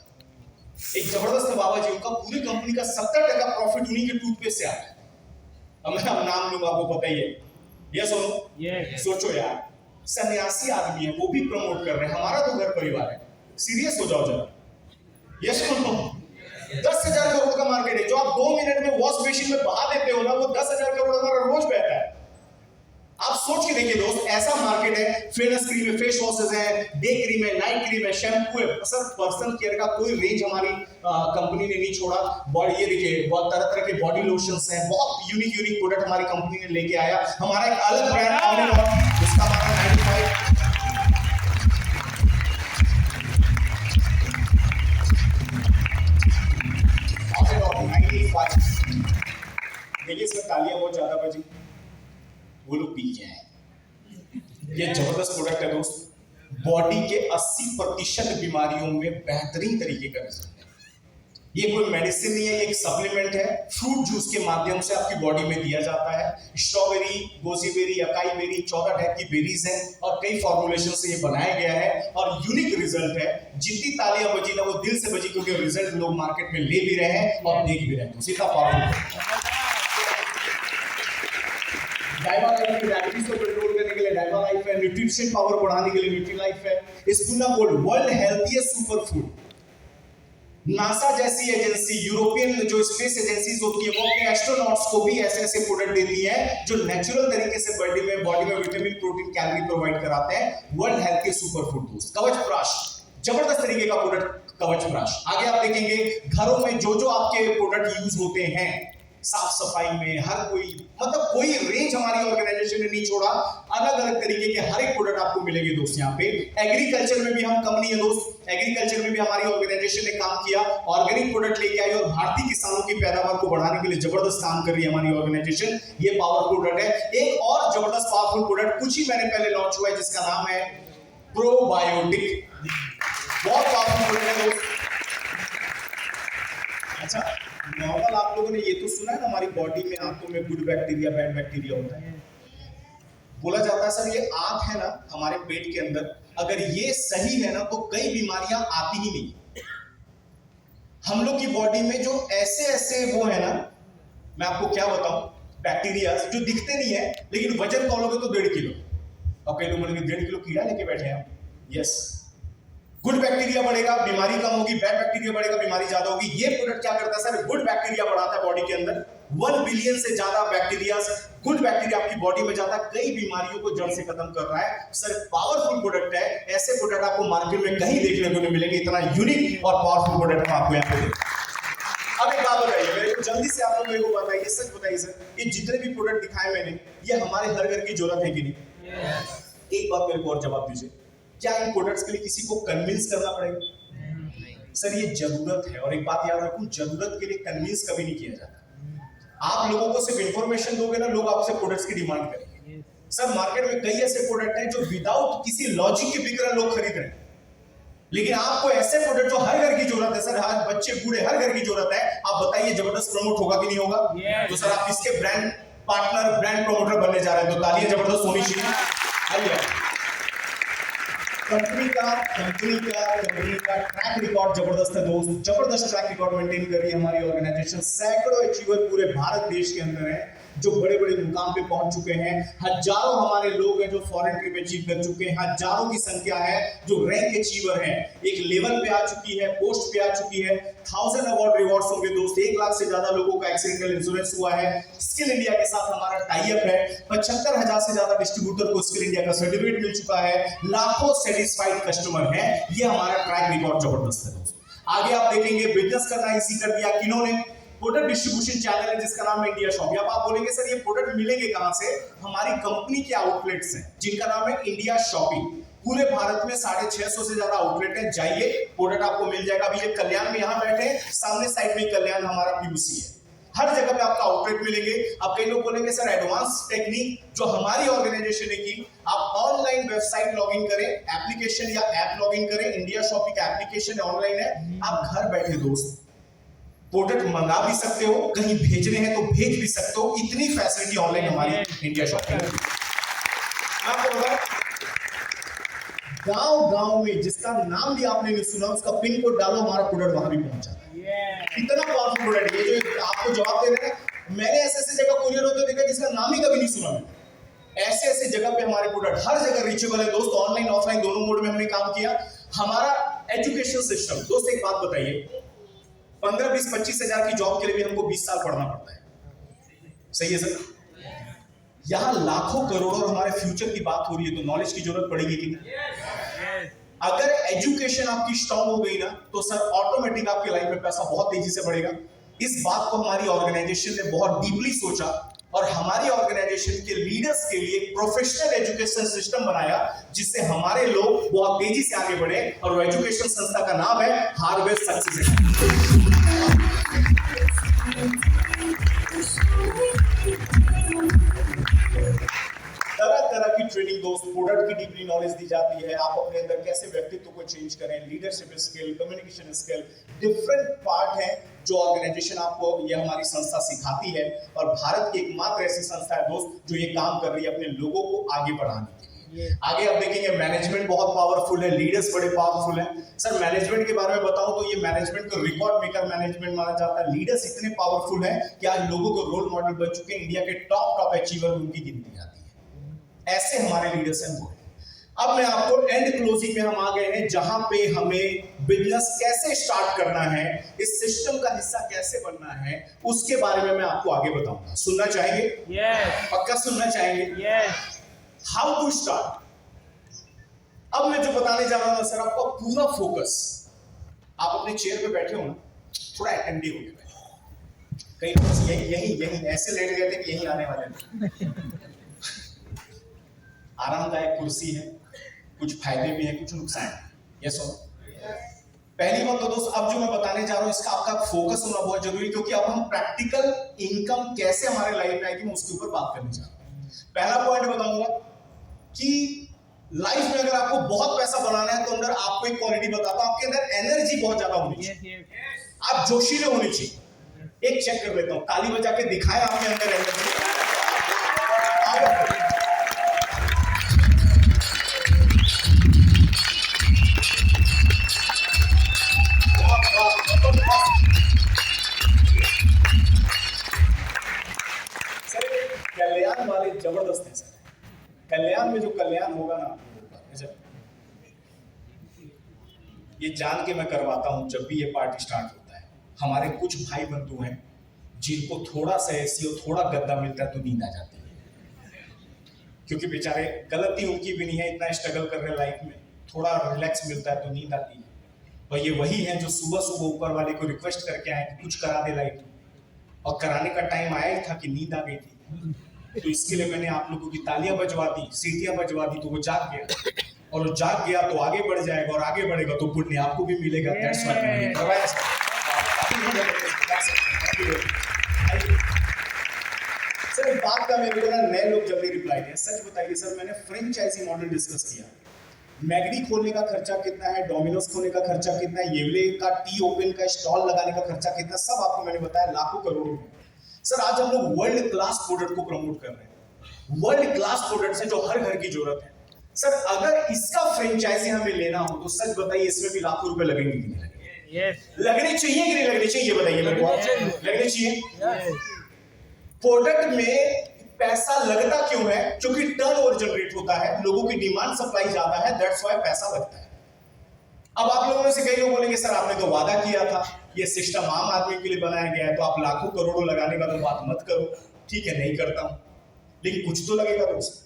[SPEAKER 3] एक जबरदस्त बाबा जी, उनका पूरी कंपनी का 70% प्रॉफिट उन्हीं के टूथपेस्ट से आता है। अब मैं नाम लूंगा, आपको पता ही है। ये सुनो, सोचो यार, सन्यासी आदमी है, वो भी प्रमोट कर रहे हैं, हमारा तो घर परिवार है। सीरियस हो जाओ जरा। ये सुनो, 10,000 करोड़ का मार्केट है, जो आप 2 मिनट में वॉश बेसिन में बहा देते हो ना, वो 10,000 करोड़ हमारा रोज बहता है। आप सोच के देखिए दोस्त, ऐसा मार्केट है। फेयरनेस क्रीम है, फेस वॉशेस है, डे क्रीम है, नाइट क्रीम है, शैम्पू है। सर पर्सनल केयर का कोई रेंज हमारी कंपनी ने नहीं छोड़ा। बॉडी, ये देखिए बहुत तरह तरह के बॉडी लोशंस हैं, बहुत यूनिक प्रोडक्ट हमारी कंपनी ने लेके आया। हमारा एक अलग ब्रांड ऑल इन ऑल, जिसका हमारा 95 देखिए इसमें तालियां बहुत ज्यादा बजी, वो लोग पी जाए। ये जबरदस्त प्रोडक्ट है दोस्त, बॉडी के 80% बीमारियों में बेहतरीन तरीके का रिजल्ट है। ये कोई मेडिसिन नहीं है, ये एक सप्लीमेंट है। फ्रूट जूस के माध्यम से आपकी बॉडी में दिया जाता है। स्ट्रॉबेरी, गोजीबेरी, अकाई बेरी, 14 टाइप की बेरीज हैं और कई फॉर्मुलेशन से ये बनाया गया है और यूनिक रिजल्ट है। जितनी तालियां बजी ना, वो दिल से बजी, क्योंकि रिजल्ट लोग मार्केट में ले भी रहे हैं और देख भी रहे हैं। सीधा पावरफुल डायवा लाइफ है, डायबिटीज को कंट्रोल करने के लिए डायवा लाइफ है, न्यूट्रिशन पावर बढ़ाने के लिए न्यूट्री लाइफ है। स्पूना gold world healthiest super food. NASA जैसी एजेंसी, यूरोपियन जो स्पेस एजेंसीज होती है, वो अपने एस्ट्रोनॉट्स को भी ऐसे ऐसे प्रोडक्ट देती है जो नेचुरल तरीके से बॉडी में विटामिन, प्रोटीन, कैलोरी प्रोवाइड कराते हैं। वर्ल्ड हेल्थीएस्ट सुपर फूड दोस्त कवच प्राश, जबरदस्त तरीके का प्रोडक्ट कवच प्राश। आगे आप देखेंगे घरों में जो जो आपके प्रोडक्ट यूज होते हैं, साफ सफाई में हर कोई, मतलब कोई रेंज हमारी ऑर्गेनाइजेशन ने नहीं छोड़ा। अलग अलग तरीके के हर एक प्रोडक्ट आपको मिलेंगे दोस्त यहाँ पे। एग्रीकल्चर में भी हम कम नहीं है दोस्त, एग्रीकल्चर में भी हमारी ऑर्गेनाइजेशन ने काम किया, ऑर्गेनिक प्रोडक्ट लेके आई और भारतीय किसानों की पैदावार को बढ़ाने के लिए जबरदस्त काम कर रही है हमारी ऑर्गेनाइजेशन। ये पावरफुल प्रोडक्ट है। एक और जबरदस्त पावरफुल प्रोडक्ट कुछ ही महीने पहले लॉन्च हुआ है जिसका नाम है प्रोबायोटिक। बहुत पावरफुल प्रोडक्ट है दोस्त। अच्छा, नॉर्मल आप लोगों ने ये तो सुना है ना, हमारी बॉडी में आंतों में गुड बैक्टीरिया बैड बैक्टीरिया होता है। बोला जाता है सर ये आंत है ना हमारे पेट के अंदर, अगर ये सही है ना तो कई बीमारियां आती ही नहीं। हम लोग की बॉडी में जो ऐसे ऐसे वो है ना, मैं आपको क्या बताऊं, बैक्टीरिया जो दिखते नहीं है लेकिन वजन तौलोगे तो 1.5 किलो। अब कई लोग बोलेंगे 1.5 किलो कीड़ा लेके बैठे हैं। यस, गुड बैक्टीरिया बढ़ेगा, बीमारी कम होगी, बैड बैक्टीरिया बढ़ेगा, बीमारी ज्यादा होगी। ये प्रोडक्ट क्या करता है सर, गुड बैक्टीरिया बढ़ाता है बॉडी के अंदर। 1 बिलियन से ज्यादा बैक्टीरिया, गुड बैक्टीरिया आपकी बॉडी में जाता है, कई बीमारियों को जड़ से खत्म कर रहा है। सर पावरफुल प्रोडक्ट है, ऐसे प्रोडक्ट आपको मार्केट में कहीं देखने को नहीं मिलेंगे। इतना यूनिक और पावरफुल प्रोडक्ट हम आपको यहाँ पे देखें। अब एक बात बताइए मेरे को, जल्दी से आप लोग मेरे को बताइए, सच बताइए सर, ये जितने भी प्रोडक्ट दिखाए मैंने, ये हमारे हर घर की जरूरत है कि नहीं? एक बात मेरे को और जवाब दीजिए, क्या इन प्रोडक्ट्स के लिए किसी को कन्विंस करना पड़ेगा? सर ये जरूरत है, और एक बात याद रखूं, जरूरत के लिए कन्विंस कभी नहीं किया जाता। आप लोगों को सिर्फ इंफॉर्मेशन दोगे ना, लोग आपसे प्रोडक्ट्स की डिमांड करेंगे। सर मार्केट में कई ऐसे प्रोडक्ट हैं जो विदाउट किसी लॉजिक के बिक रहे लोग खरीद रहे हैं। लेकिन आपको ऐसे प्रोडक्ट जो हर घर की जरूरत है सर, हर बच्चे बूढ़े हर घर की जरूरत है, आप बताइए जबरदस्त प्रमोट होगा कि नहीं होगा? तो सर आप किसके ब्रांड पार्टनर, ब्रांड प्रमोटर बनने जा रहे हैं? तो तालियां जबरदस्त होनी चाहिए। आइए, कंपनी का ट्रैक रिकॉर्ड जबरदस्त है दोस्त, जबरदस्त ट्रैक रिकॉर्ड मेंटेन कर रही है हमारी ऑर्गेनाइजेशन। सैकड़ों अचीवर पूरे भारत देश के अंदर है जो बड़े बड़े मुकाम पे पहुंच चुके हैं। हजारों हमारे लोग हैं जो फॉरेन ट्रिप अचीव कर चुके हैं, हजारों की संख्या है जो रैंक अचीवर हैं, एक लेवल पे आ चुकी है, पोस्ट पे आ चुकी है। 1000 अवार्ड रिवॉर्ड्स होंगे दोस्त, 1 लाख से ज्यादा लोगों का एक्सीडेंटल इंश्योरेंस हुआ है। स्किल इंडिया के साथ हमारा टाई अप है, 75,000 से ज्यादा डिस्ट्रीब्यूटर को स्किल इंडिया का सर्टिफिकेट मिल चुका है, लाखों सेटिस्फाइड कस्टमर हैं। ये हमारा ट्रैक रिकॉर्ड जबरदस्त है दोस्त। आगे आप देखेंगे बिजनेस करना इजी कर दिया किन्होंने? प्रोडक्ट डिस्ट्रीब्यूशन चैनल है जिसका नाम है इंडिया शॉपी। अब आप बोलेंगे सर ये प्रोडक्ट मिलेंगे कहां से? हमारी कंपनी के आउटलेट्स हैं जिनका नाम है इंडिया शॉपी। पूरे भारत में 650 से ज्यादा आउटलेट है, जाइए प्रोडक्ट आपको मिल जाएगा। अभी ये कल्याण में यहां बैठे हैं, सामने साइड में कल्याण हमारा पीयूसी है, हर जगह पे आपका आउटलेट मिलेंगे। अब कई लोग बोलेंगे सर एडवांस टेक्निक जो हमारी ऑर्गेनाइजेशन ने की, आप ऑनलाइन वेबसाइट लॉगिन करें, एप्लीकेशन या ऐप लॉगिन करें, इंडिया शॉपी का एप्लीकेशन ऑनलाइन है, आप घर बैठे दोस्त प्रोडक्ट मंगा भी सकते हो, कहीं भेजने हैं तो भेज भी सकते हो। इतनी फैसिलिटी ऑनलाइन हमारी इंडिया शॉपी में। आपको बताऊं, गांव में जिसका नाम भी आपने नहीं सुना, उसका पिन कोड डालो, हमारा प्रोडक्ट वहां भी पहुंच जाता है। इतना पावरफुल प्रोडक्ट है। ये जो आपको जवाब दे रहे हैं, मैंने ऐसे जगह कुरियर होते देखा जिसका नाम ही कभी नहीं सुना। ऐसे जगह पे हमारे प्रोडक्ट हर जगह रीचेबल है दोस्त। ऑनलाइन ऑफलाइन दोनों मोड में हमने काम किया। हमारा एजुकेशन सिस्टम दोस्त, एक बात बताइए, 15, 20, 25 हजार की जॉब के लिए भी हमको 20 साल पढ़ना पड़ता है, सही है सर? यहां लाखों करोड़ों हमारे फ्यूचर की बात हो रही है, तो नॉलेज की जरूरत पड़ेगी कि नहीं? अगर एजुकेशन आपकी स्ट्रांग हो गई ना, तो सर ऑटोमेटिक आपकी लाइफ में पैसा बहुत तेजी से बढ़ेगा। इस बात को हमारी ऑर्गेनाइजेशन ने बहुत डीपली सोचा और हमारी ऑर्गेनाइजेशन के लीडर्स के लिए प्रोफेशनल एजुकेशन सिस्टम बनाया, जिससे हमारे लोग बहुत तेजी से आगे बढ़े। और वो एजुकेशन संस्था का नाम है हार्वेस्ट सक्सेस एकेडमी। तरह की ट्रेनिंग दोस्त, प्रोडक्ट की डीपली नॉलेज दी जाती है। आप अपने अंदर कैसे व्यक्तित्व को चेंज करें, leadership skill, communication skill, different part है जो ऑर्गेनाइजेशन आपको, ये हमारी संस्था सिखाती है। और भारत की एकमात्र ऐसी संस्था है दोस्त जो ये काम कर रही है अपने लोगों को आगे बढ़ाने के लिए। आगे आप देखेंगे मैनेजमेंट बहुत पावरफुल है, लीडर्स बड़े पावरफुल हैं। सर मैनेजमेंट के बारे में बताऊं तो ये मैनेजमेंट को रिकॉर्ड मेकर मैनेजमेंट माना जाता है। लीडर्स इतने पावरफुल हैं कि आज लोगों को रोल मॉडल बन चुके हैं। इंडिया के टॉप अचीवर उनकी गिनती आती है। ऐसे हमारे लीडर्स हैं वो। अब मैं आपको एंड क्लोजिंग में हम आ गए हैं, जहां पे हमें बिजनेस कैसे स्टार्ट करना है, इस सिस्टम का हिस्सा कैसे बनना है, उसके बारे में मैं आपको आगे बताऊंगा। सुनना चाहेंगे? पक्का सुनना चाहेंगे? How to start. अब मैं जो बताने जा रहा हूं ना सर, आपका पूरा फोकस, आप अपने चेयर पे बैठे हो ना, थोड़ा अटेंटिव होके बैठे। कई लोग यही ऐसे लेट गए थे कि यही आने वाले थे। आरामदायक कुर्सी है, कुछ फायदे भी हैं, कुछ नुकसान है। यस और पहली बात तो दोस्त, अब जो मैं बताने जा रहा हूं इसका आपका फोकस होना बहुत जरूरी है, क्योंकि अब हम प्रैक्टिकल इनकम कैसे हमारे लाइफ में आएगी मैं उसके ऊपर बात करने जा रहा हूं। पहला पॉइंट बताऊंगा कि लाइफ में अगर आपको बहुत पैसा बनाना है तो अंदर आपको एक क्वालिटी बताता हूं, आपके अंदर एनर्जी बहुत ज्यादा होनी चाहिए। आप जोशीले होने चाहिए। एक चेक कर लेता हूं, ताली बजा के दिखाएं आपके अंदर एनर्जी। कल्याण वाले जबरदस्त है सर। कल्याण में जो कल्याण होगा ना, ये जान के मैं करवाता हूं, जब भी ये पार्टी स्टार्ट होता है, हमारे कुछ भाई बंधु हैं जिनको थोड़ा सा एसी और थोड़ा गद्दा मिलता है तो नींद आ जाती है, क्योंकि बेचारे गलती उनकी भी नहीं है, इतना स्ट्रगल कर रहे हैं लाइफ में, थोड़ा रिलैक्स मिलता है तो नींद आती है। और ये वही है जो सुबह सुबह ऊपर वाले को रिक्वेस्ट करके आए कि कुछ करा दे लाइफ में, और कराने का टाइम आया ही था कि नींद आ गई थी। तो इसके लिए मैंने आप लोगों की तालियां बजवा दी, सीटियां बजवा दी, तो वो जाग गया, और वो जाग गया तो आगे बढ़ जाएगा, और आगे बढ़ेगा तो पुण्य आपको भी मिलेगा। दैट्स व्हाई मैंने करवाया। सर एक बात का मेरे को ना नए लोग जल्दी रिप्लाई दिया, सच बताइए सर, मैंने फ्रेंचाइजी मॉडल डिस्कस किया, मैगडी खोलने का खर्चा कितना है, डोमिनोज खोलने का खर्चा कितना है, येवले का टी ओपन का स्टॉल लगाने का खर्चा कितना, सब आपको मैंने बताया, लाखों करोड़ों में। सर आज हम लोग वर्ल्ड क्लास प्रोडक्ट को प्रमोट कर रहे हैं, वर्ल्ड क्लास प्रोडक्ट है जो हर घर की जरूरत है। सर अगर इसका फ्रेंचाइजी हमें लेना हो तो सच बताइए इसमें भी लाखों रुपए लगेंगे कि नहीं लगेंगे? लगने चाहिए कि नहीं लगने चाहिए, ये बताइए मेरे को। लगने चाहिए। प्रोडक्ट में पैसा लगता क्यों है? क्योंकि टर्नओवर जनरेट होता है, लोगों की डिमांड सप्लाई ज्यादा है, दैट्स व्हाई पैसा लगता है। अब आप लोगों में से कई लोग बोलेंगे सर आपने तो वादा किया था, ये सिस्टम आम आदमी के लिए बनाया गया है, तो आप लाखों करोड़ों लगाने का तो बात मत करो। ठीक है, नहीं करता हूं, लेकिन कुछ तो लगेगा दोस्त,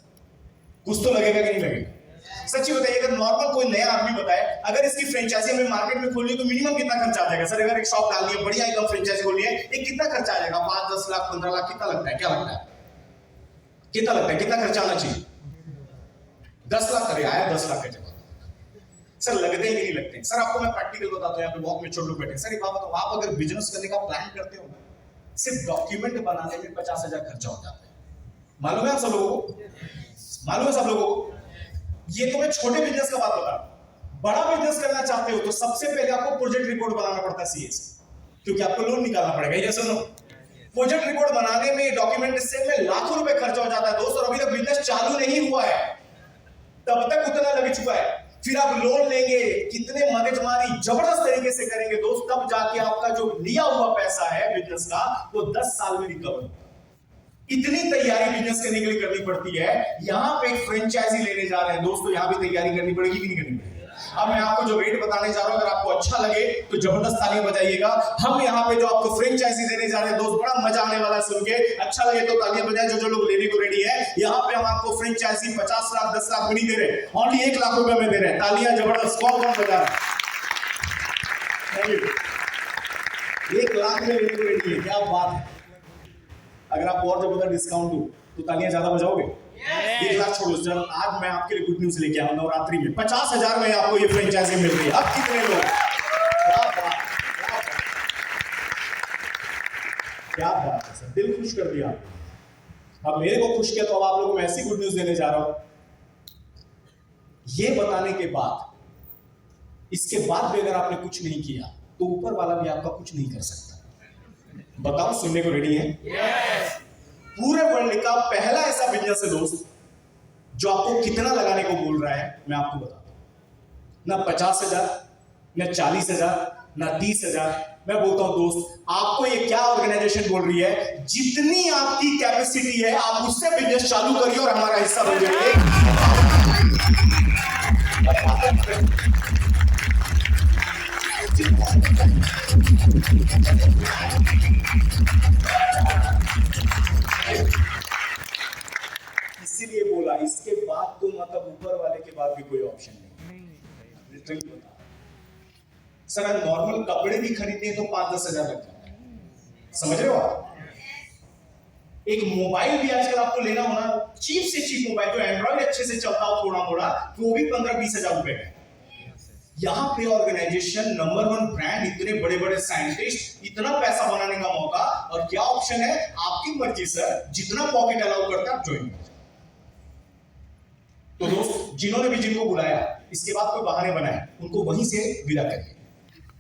[SPEAKER 3] कुछ तो लगेगा कि नहीं लगेगा? सच्ची बताइए, अगर नॉर्मल कोई नया आदमी बताए अगर इसकी फ्रेंचाइजी हमें मार्केट में खोलनी है तो मिनिमम कितना खर्चा आ जाएगा? सर अगर एक शॉप डालनी है, बढ़िया एकदम फ्रेंचाइजी खोलनी है, एक कितना खर्चा आ जाएगा? 5, 10 लाख, 15 लाख, कितना लगता है? क्या लगता है? कितना लगता है? कितना खर्चा आना चाहिए? 10 लाख करे, आया 10 लाख का जवाब। सर लगते ही नहीं लगते। सर आपको मैं प्रैक्टिकल बताता हूं, यहाँ पे बहुत मेच्योर लोग बैठे हैं। सर एक बात बताओ, आप अगर बिजनेस करने का प्लान करते हो ना, सिर्फ डॉक्यूमेंट बनाने में 50,000 खर्चा हो जाता है। मालूम है आप सब लोगों को? मालूम है सब लोगों को? ये तो मैं छोटे बिजनेस का बात बता रहा हूं। बड़ा बिजनेस करना चाहते हो तो सबसे पहले आपको प्रोजेक्ट रिपोर्ट बनाना पड़ता है सीए से, क्योंकि आपको लोन निकालना पड़ेगा। ये सुनो, प्रोजेक्ट रिपोर्ट बनाने में, डॉक्यूमेंट से में लाखों रुपए खर्चा हो जाता है दोस्त, और अभी तक बिजनेस चालू नहीं हुआ है, तब तक उतना लग चुका है। फिर आप लोन लेंगे, कितने मगजमारी जबरदस्त तरीके से करेंगे दोस्त, तब जाके आपका जो लिया हुआ पैसा है बिजनेस का वो 10 साल में रिकवर होगा। इतनी तैयारी बिजनेस करने के लिए करनी पड़ती है। यहां पे एक फ्रेंचाइजी लेने जा रहे हैं दोस्तों, यहां भी तैयारी करनी पड़ेगी कि नहीं करनी पड़ेगी? अब मैं आपको जो रेट बताने जा रहा हूं, अगर आपको अच्छा लगे तो जबरदस्त तालियां बजाइएगा। हम यहाँ पे जो आपको फ्रेंचाइजी देने जा रहे हैं दोस्त, बड़ा मजा आने वाला है सुन के। अच्छा लगे तो तालियां बजाएं जो लोग लेने को रेडी है। यहाँ पे हम आपको फ्रेंचाइजी 50 लाख 10 लाख में नहीं दे रहे, ओनली 1 लाख रुपए में दे रहे हैं। तालियां जबरदस्त, कौन कौन बजा रहा है? 1 लाख में लेने को रेडी है, क्या बात है। अगर आप और जबरदस्त डिस्काउंट दो तो तालियां ज्यादा बजाओगे? 1 लाख छोड़ो, जब आज मैं आपके लिए गुड न्यूज लेके आया नवरात्रि में 50,000 में आपको ये फ्रेंचाइजी मिल रही है। अब कितने लोग? क्या बात है सर, दिल खुश कर दिया। अब मेरे को खुश किया तो अब आप लोगों को मैं ऐसी गुड न्यूज देने जा रहा हूं। ये बताने के बाद, इसके बाद भी अगर आपने कुछ नहीं किया तो ऊपर वाला भी आपका कुछ नहीं कर सकता। बताओ, सुनने को रेडी है? पूरे वर्ल्ड का पहला ऐसा बिजनेस है दोस्त जो आपको कितना लगाने को बोल रहा है, मैं आपको बताता हूं। ना 50,000, ना 40,000, ना 30,000। मैं बोलता हूं दोस्त, आपको ये क्या ऑर्गेनाइजेशन बोल रही है, जितनी आपकी कैपेसिटी है आप उससे बिजनेस चालू करिए और हमारा हिस्सा बन जाइए। इसीलिए बोला, इसके बाद तो मतलब ऊपर वाले के बाद भी कोई ऑप्शन नहीं। लिटरली बता सर, अगर नॉर्मल कपड़े भी खरीदते हैं तो 5-10 हजार लग जाता है, समझ रहे हो आप? एक मोबाइल भी आजकल आपको लेना होना, चीप से चीप मोबाइल जो एंड्रॉइड अच्छे से चलता हो थोड़ा मोड़ा, तो वो भी 15-20 हजार रुपए का। यहाँ पे ऑर्गेनाइजेशन, नंबर 1 ब्रांड, इतने बड़े बड़े साइंटिस्ट, इतना पैसा बनाने का मौका, और क्या ऑप्शन है? आपकी मर्जी सर, जितना पॉकेट अलाउ करता है आप ज्वाइन करें। तो दोस्त, जिन्होंने भी जिनको बुलाया, इसके बाद कोई बहाने बनाए, उनको वहीं से विदा करिए।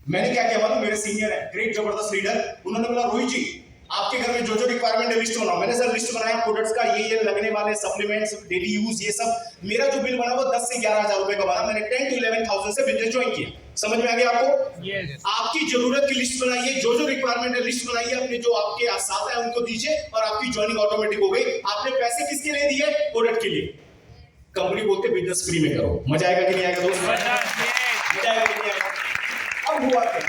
[SPEAKER 3] मैंने क्या किया मालूम? मेरे सीनियर है, ग्रेट जबरदस्त लीडर, उन्होंने बोला रोहित जी आपके घर में जो जो रिक्वायरमेंट है लिस्ट होना। मैंने सर लिस्ट बनाया प्रोडक्ट्स का, ये लगने वाले सप्लीमेंट्स, डेली यूज, ये सब। मेरा जो बिल बना वो 10 से 11 हजार रुपए का बना। मैंने 10 to 11,000 से बिजनेस ज्वाइन किया। समझ में आ गया आपको? yes. आपकी जरूरत की लिस्ट बनाइए, जो जो रिक्वायरमेंट है लिस्ट बनाइए, अपने जो आपके साथ है उनको दीजिए, और आपकी ज्वाइनिंग ऑटोमेटिक हो गई। आपने पैसे किसके लिए दिए? प्रोडक्ट के लिए। कंपनी बोलते बिजनेस फ्री में करो। मजा आएगा कि नहीं आएगा दोस्त? मजा आएगा कि नहीं आएगा? अब हुआ क्या,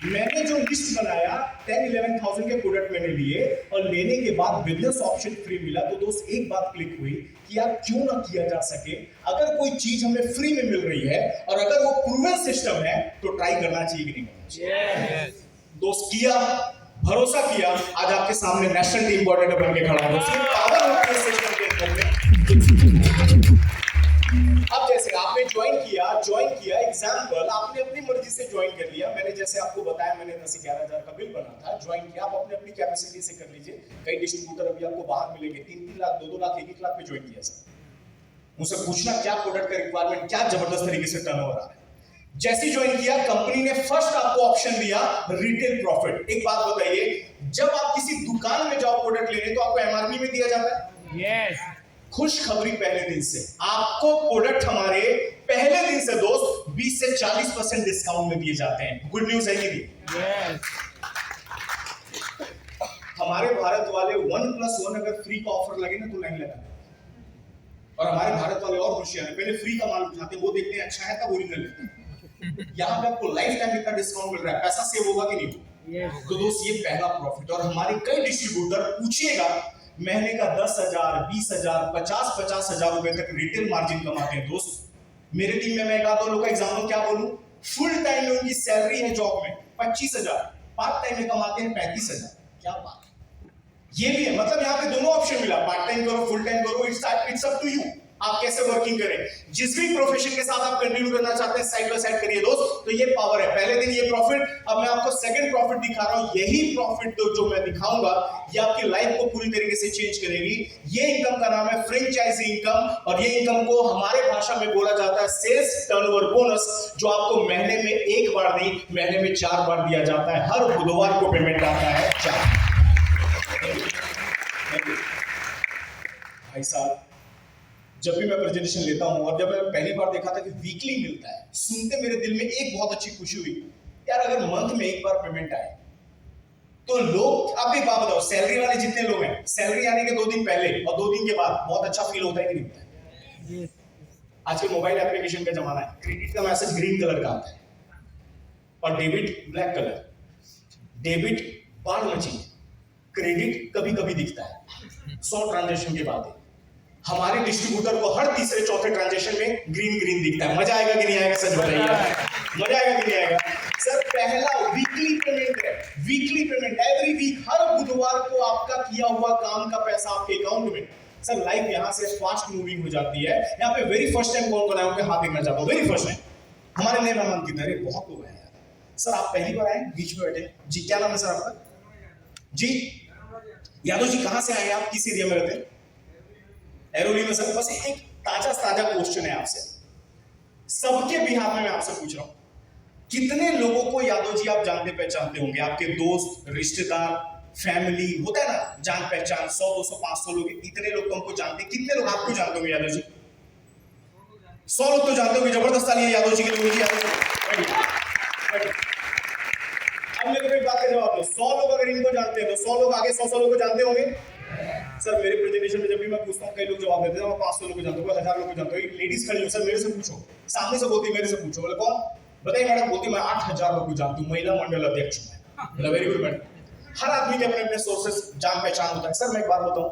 [SPEAKER 3] मैंने जो लिस्ट बनाया 10-11,000 के प्रोडक्ट मैंने लिए, और लेने के बाद बिजनेस ऑप्शन फ्री मिला। तो दोस्त एक बात क्लिक हुई कि यार क्यों ना किया जा सके, अगर कोई चीज हमें फ्री में मिल रही है और अगर वो प्रूवन सिस्टम है तो ट्राई करना चाहिए कि नहीं करना चाहिए? दोस्त किया, भरोसा किया, आज आपके सामने नेशनल टीम कोऑर्डिनेटर बन के खड़ा है। दोस्त पावर होती है सिस्टम के अंदर में। अब जैसे आपने ज्वाइन किया एग्जाम्पल, आपने अपनी मर्जी से ज्वाइन कर लिया। मैंने जैसे आपको बताया, मैंने 10-11 हजार का बिल बना था, ज्वाइन किया। आप अपने अपनी कैपेसिटी से कर लीजिए। कई डिस्ट्रीब्यूटर अभी आपको बाहर मिलेंगे 3-3 लाख, 2-2 लाख, 1-1 लाख पे ज्वाइन किया सर। मुझसे पूछना क्या प्रोडक्ट का रिक्वायरमेंट, क्या जबरदस्त तरीके से टर्नओवर आ रहा है। जैसे ज्वाइन किया कंपनी ने फर्स्ट आपको ऑप्शन दिया रिटेल प्रॉफिट। एक बात बताइए, जब आप किसी दुकान में जाओ प्रोडक्ट लेने तो आपको एमआरपी में दिया जाता है।
[SPEAKER 2] यस।
[SPEAKER 3] खुशखबरी पहले दिन से आपको प्रोडक्ट हमारे पहले दिन से दोस्त 20 से 40% डिस्काउंट में दिए जाते हैं। गुड न्यूज है कि नहीं?
[SPEAKER 2] यस।
[SPEAKER 3] हमारे भारत वाले 1+1 अगर फ्री का ऑफर लगे ना तो लाइन लगा, और हमारे भारत वाले और होशियार हैं, पहले फ्री का माल उठाते हैं, वो देखते हैं अच्छा है तब ओरिजिनल लेते हैं। यहाँ पे आपको लाइफ टाइम इतना डिस्काउंट मिल रहा है, पैसा सेव होगा कि नहीं?
[SPEAKER 2] Yes.
[SPEAKER 3] तो दोस्त ये पहला प्रॉफिट। और हमारे कई डिस्ट्रीब्यूटर पूछिएगा महीने का 10,000, 20,000, 50,000 रुपए तक रिटेल मार्जिन कमाते हैं दोस्त। मेरे टीम में मैं एक आध लोग का एग्जाम्पल क्या बोलूं, फुल टाइम में उनकी सैलरी है जॉब में 25,000, पार्ट टाइम में कमाते हैं 35,000। क्या बात है, ये भी है। मतलब यहाँ पे दोनों ऑप्शन मिला, पार्ट टाइम करो, फुल टाइम करो, इट्स अप टू यू, आप कैसे वर्किंग करें। जिस भी प्रोफेशन के साथ आप कंटिन्यू करना चाहते हैं साइड बाय साइड करिए दोस्त। तो ये पावर है, पहले दिन ये प्रॉफिट। अब मैं आपको सेकंड प्रॉफिट दिखा रहा हूं। यही प्रॉफिट जो मैं दिखाऊंगा ये आपकी लाइफ को पूरी तरीके से चेंज करेगी। ये इनकम का नाम है फ्रेंचाइजी इनकम, और ये इनकम को हमारे भाषा में बोला जाता है सेल्स टर्नओवर बोनस, जो आपको महीने में एक बार नहीं, महीने में 4 बार दिया जाता है। हर बुधवार को पेमेंट आता है 4। भाई साहब, जब भी मैं प्रेजेंटेशन लेता हूं, और जब मैं पहली बार देखा था कि वीकली मिलता है, सुनते मेरे दिल में एक बहुत अच्छी खुशी हुई, यार अगर मंथ में एक बार पेमेंट आए तो लोग, आप एक बात बताओ, सैलरी वाले जितने लोग हैं, सैलरी आने के 2 दिन पहले और 2 दिन के बाद बहुत अच्छा फील होता है कि नहीं होता है? आज के मोबाइल एप्लीकेशन का जमाना है, क्रेडिट का मैसेज ग्रीन कलर का आता है और डेबिट ब्लैक कलर। डेबिट बाढ़ मची, क्रेडिट कभी कभी दिखता है 100 ट्रांजेक्शन के बाद। हमारे डिस्ट्रीब्यूटर को हर तीसरे चौथे ट्रांजेक्शन में ग्रीन दिखता है। मजा आएगा कि नहीं आएगा? सच बताइए, मजा आएगा कि नहीं आएगा? सर पहला वीकली पेमेंट है, वीकली पेमेंट एवरी वीक, हर बुधवार को आपका किया हुआ काम का पैसा आपके अकाउंट में। सर लाइफ यहाँ से फास्ट मूविंग हो जाती है। यहाँ पे वेरी फर्स्ट टाइम कौन बनाया उनके हाथ देखना चाहता हूँ, वेरी फर्स्ट टाइम। हमारे नए मेहमान कितने? अरे बहुत लोग हैं यार। सर आप पहली बार आए, बीच में बैठे जी, क्या नाम है सर आपका? जी यादव जी, कहां से आए आप, किस एरिया में रहते हैं? एरोली में। सर बस एक ताजा क्वेश्चन है आपसे, सबके बिहार में मैं आपसे पूछ रहा हूं, कितने लोगों को यादव जी आप जानते पहचानते होंगे? आपके दोस्त, रिश्तेदार, फैमिली, होता है ना जान पहचान, 100, 200, 500 लोग, इतने लोग तो हमको जानते, कितने लोग आपको जानते होंगे यादव जी? 100 लोग तो जानते होंगे। जबरदस्त ताली है यादव जी के लिए। अब मेरे को एक बात का जवाब दो, 100 लोग अगर इनको जानते हैं तो 100 लोग आगे 100 लोग को जानते होंगे। सर मेरे प्रेजेंटेशन में जब भी मैं पूछता हूँ, कई लोग जवाब देते हैं, मैं 500 लोग को जानता हूँ, 1000 लोग को जानता हूँ। लेडीज खड़ी हो, सर मेरे से पूछो, सामने से बोलती मेरे से पूछो, बोले कौन? बताइए मैडम। बोलती मैं 8000 लोग को जानती हूँ, महिला मंडल अध्यक्ष हूँ। Very good madam. हर आदमी के अपने अपने सोर्सेस जान पहचान होता है। सर मैं एक बात बताऊँ,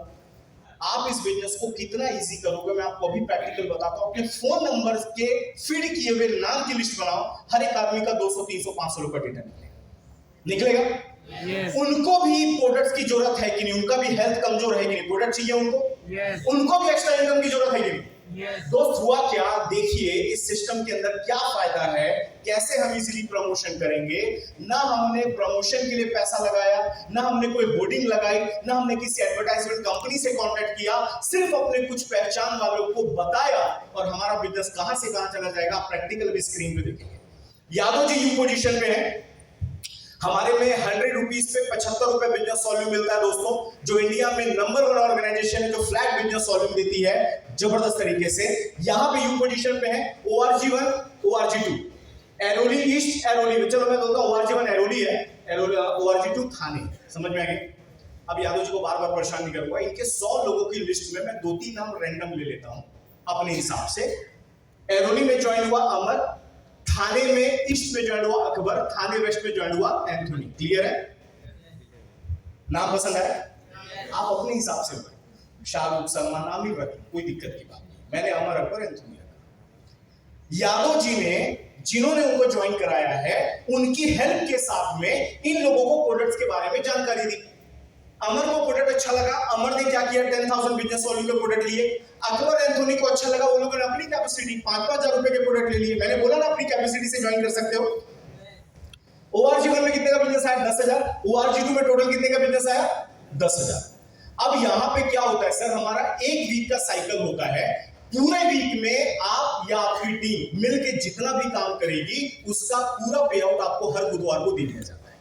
[SPEAKER 3] आप इस बिजनेस को कितना इजी करोगे मैं आपको अभी प्रैक्टिकल बताता हूँ। अपने फोन नंबर के फीड किए हुए नाम की लिस्ट बनाओ, हर एक आदमी का 200, 300, 500 लोग का डेटा निकलेगा।
[SPEAKER 2] Yes.
[SPEAKER 3] उनको भी प्रोडक्ट्स की जरूरत है कि नहीं? उनका भी हेल्थ कमजोर है कि नहीं? प्रोडक्ट चाहिए उनको।
[SPEAKER 2] Yes.
[SPEAKER 3] उनको भी एक्स्ट्रा इनकम की जरूरत है कि नहीं?
[SPEAKER 2] Yes.
[SPEAKER 3] दोस्त हुआ क्या, देखिए इस सिस्टम के अंदर क्या फायदा है, कैसे हम इजीली प्रमोशन करेंगे। ना हमने प्रमोशन के लिए पैसा लगाया, ना हमने कोई होर्डिंग लगाई, ना हमने किसी एडवर्टाइजमेंट कंपनी से कांटेक्ट किया, सिर्फ अपने कुछ पहचान वालों को बताया, और हमारा बिजनेस कहां से कहां चला जाएगा प्रैक्टिकल भी स्क्रीन पे देखेंगे। यादव जी यू पोजीशन पे है, हमारे में 100 रुपीज पे 75 रुपए बिजनेस वॉल्यूम मिलता है दोस्तों, जो इंडिया में नंबर 1 ऑर्गेनाइजेशन है जो फ्लैट बिजनेस वॉल्यूम देती है जबरदस्त तरीके से। यहाँ पे यू पोजीशन पे है, ORG1, ORG2, Airoli east, Airoli में, चलो मैं बोलता हूँ ORG1 एरोली है, ORG2 थाने। समझ में आ गए? अब यादव जी को बार बार परेशान नहीं करूंगा, इनके 100 लोगों की लिस्ट में मैं 2-3 नाम रैंडम ले लेता हूँ अपने हिसाब से। एरोली में ज्वाइन हुआ अमर, थाने में ईस्ट में ज्वाइन हुआ अकबर, थाने वेस्ट में ज्वाइन हुआ एंथोनी। क्लियर है? नाम पसंद आया? आप अपने हिसाब से शाहरुख, सलमान, आमिर रखें, कोई दिक्कत की बात नहीं। मैंने अमर, अकबर, एंथोनी रखा। यादव जी ने जिन्होंने उनको ज्वाइन कराया है उनकी हेल्प के साथ में इन लोगों को प्रोडक्ट्स के बारे में जानकारी दी। अमर को प्रोडक्ट अच्छा लगा, अमर ने क्या किया, 10,000 बिजनेस वॉल्यूम के प्रोडक्ट लिए। अकबर, एंथोनी को अच्छा लगा, वो लोगों ने अपनी कैपेसिटी 5,000 रुपए के प्रोडक्ट ले लिए। मैंने बोला ना अपनी कैपेसिटी से ज्वाइन कर सकते हो। ORG1 में कितने का बिजनेस आया? 10,000। ORG2 में टोटल कितने का बिजनेस आया? 10,000। अब यहां पे क्या होता है सर, हमारा एक वीक का साइकिल होता है। पूरे वीक में आप या आपकी टीम मिलके जितना भी काम करेगी उसका पूरा पे आउट आपको हर बुधवार को दे दिया जाता है।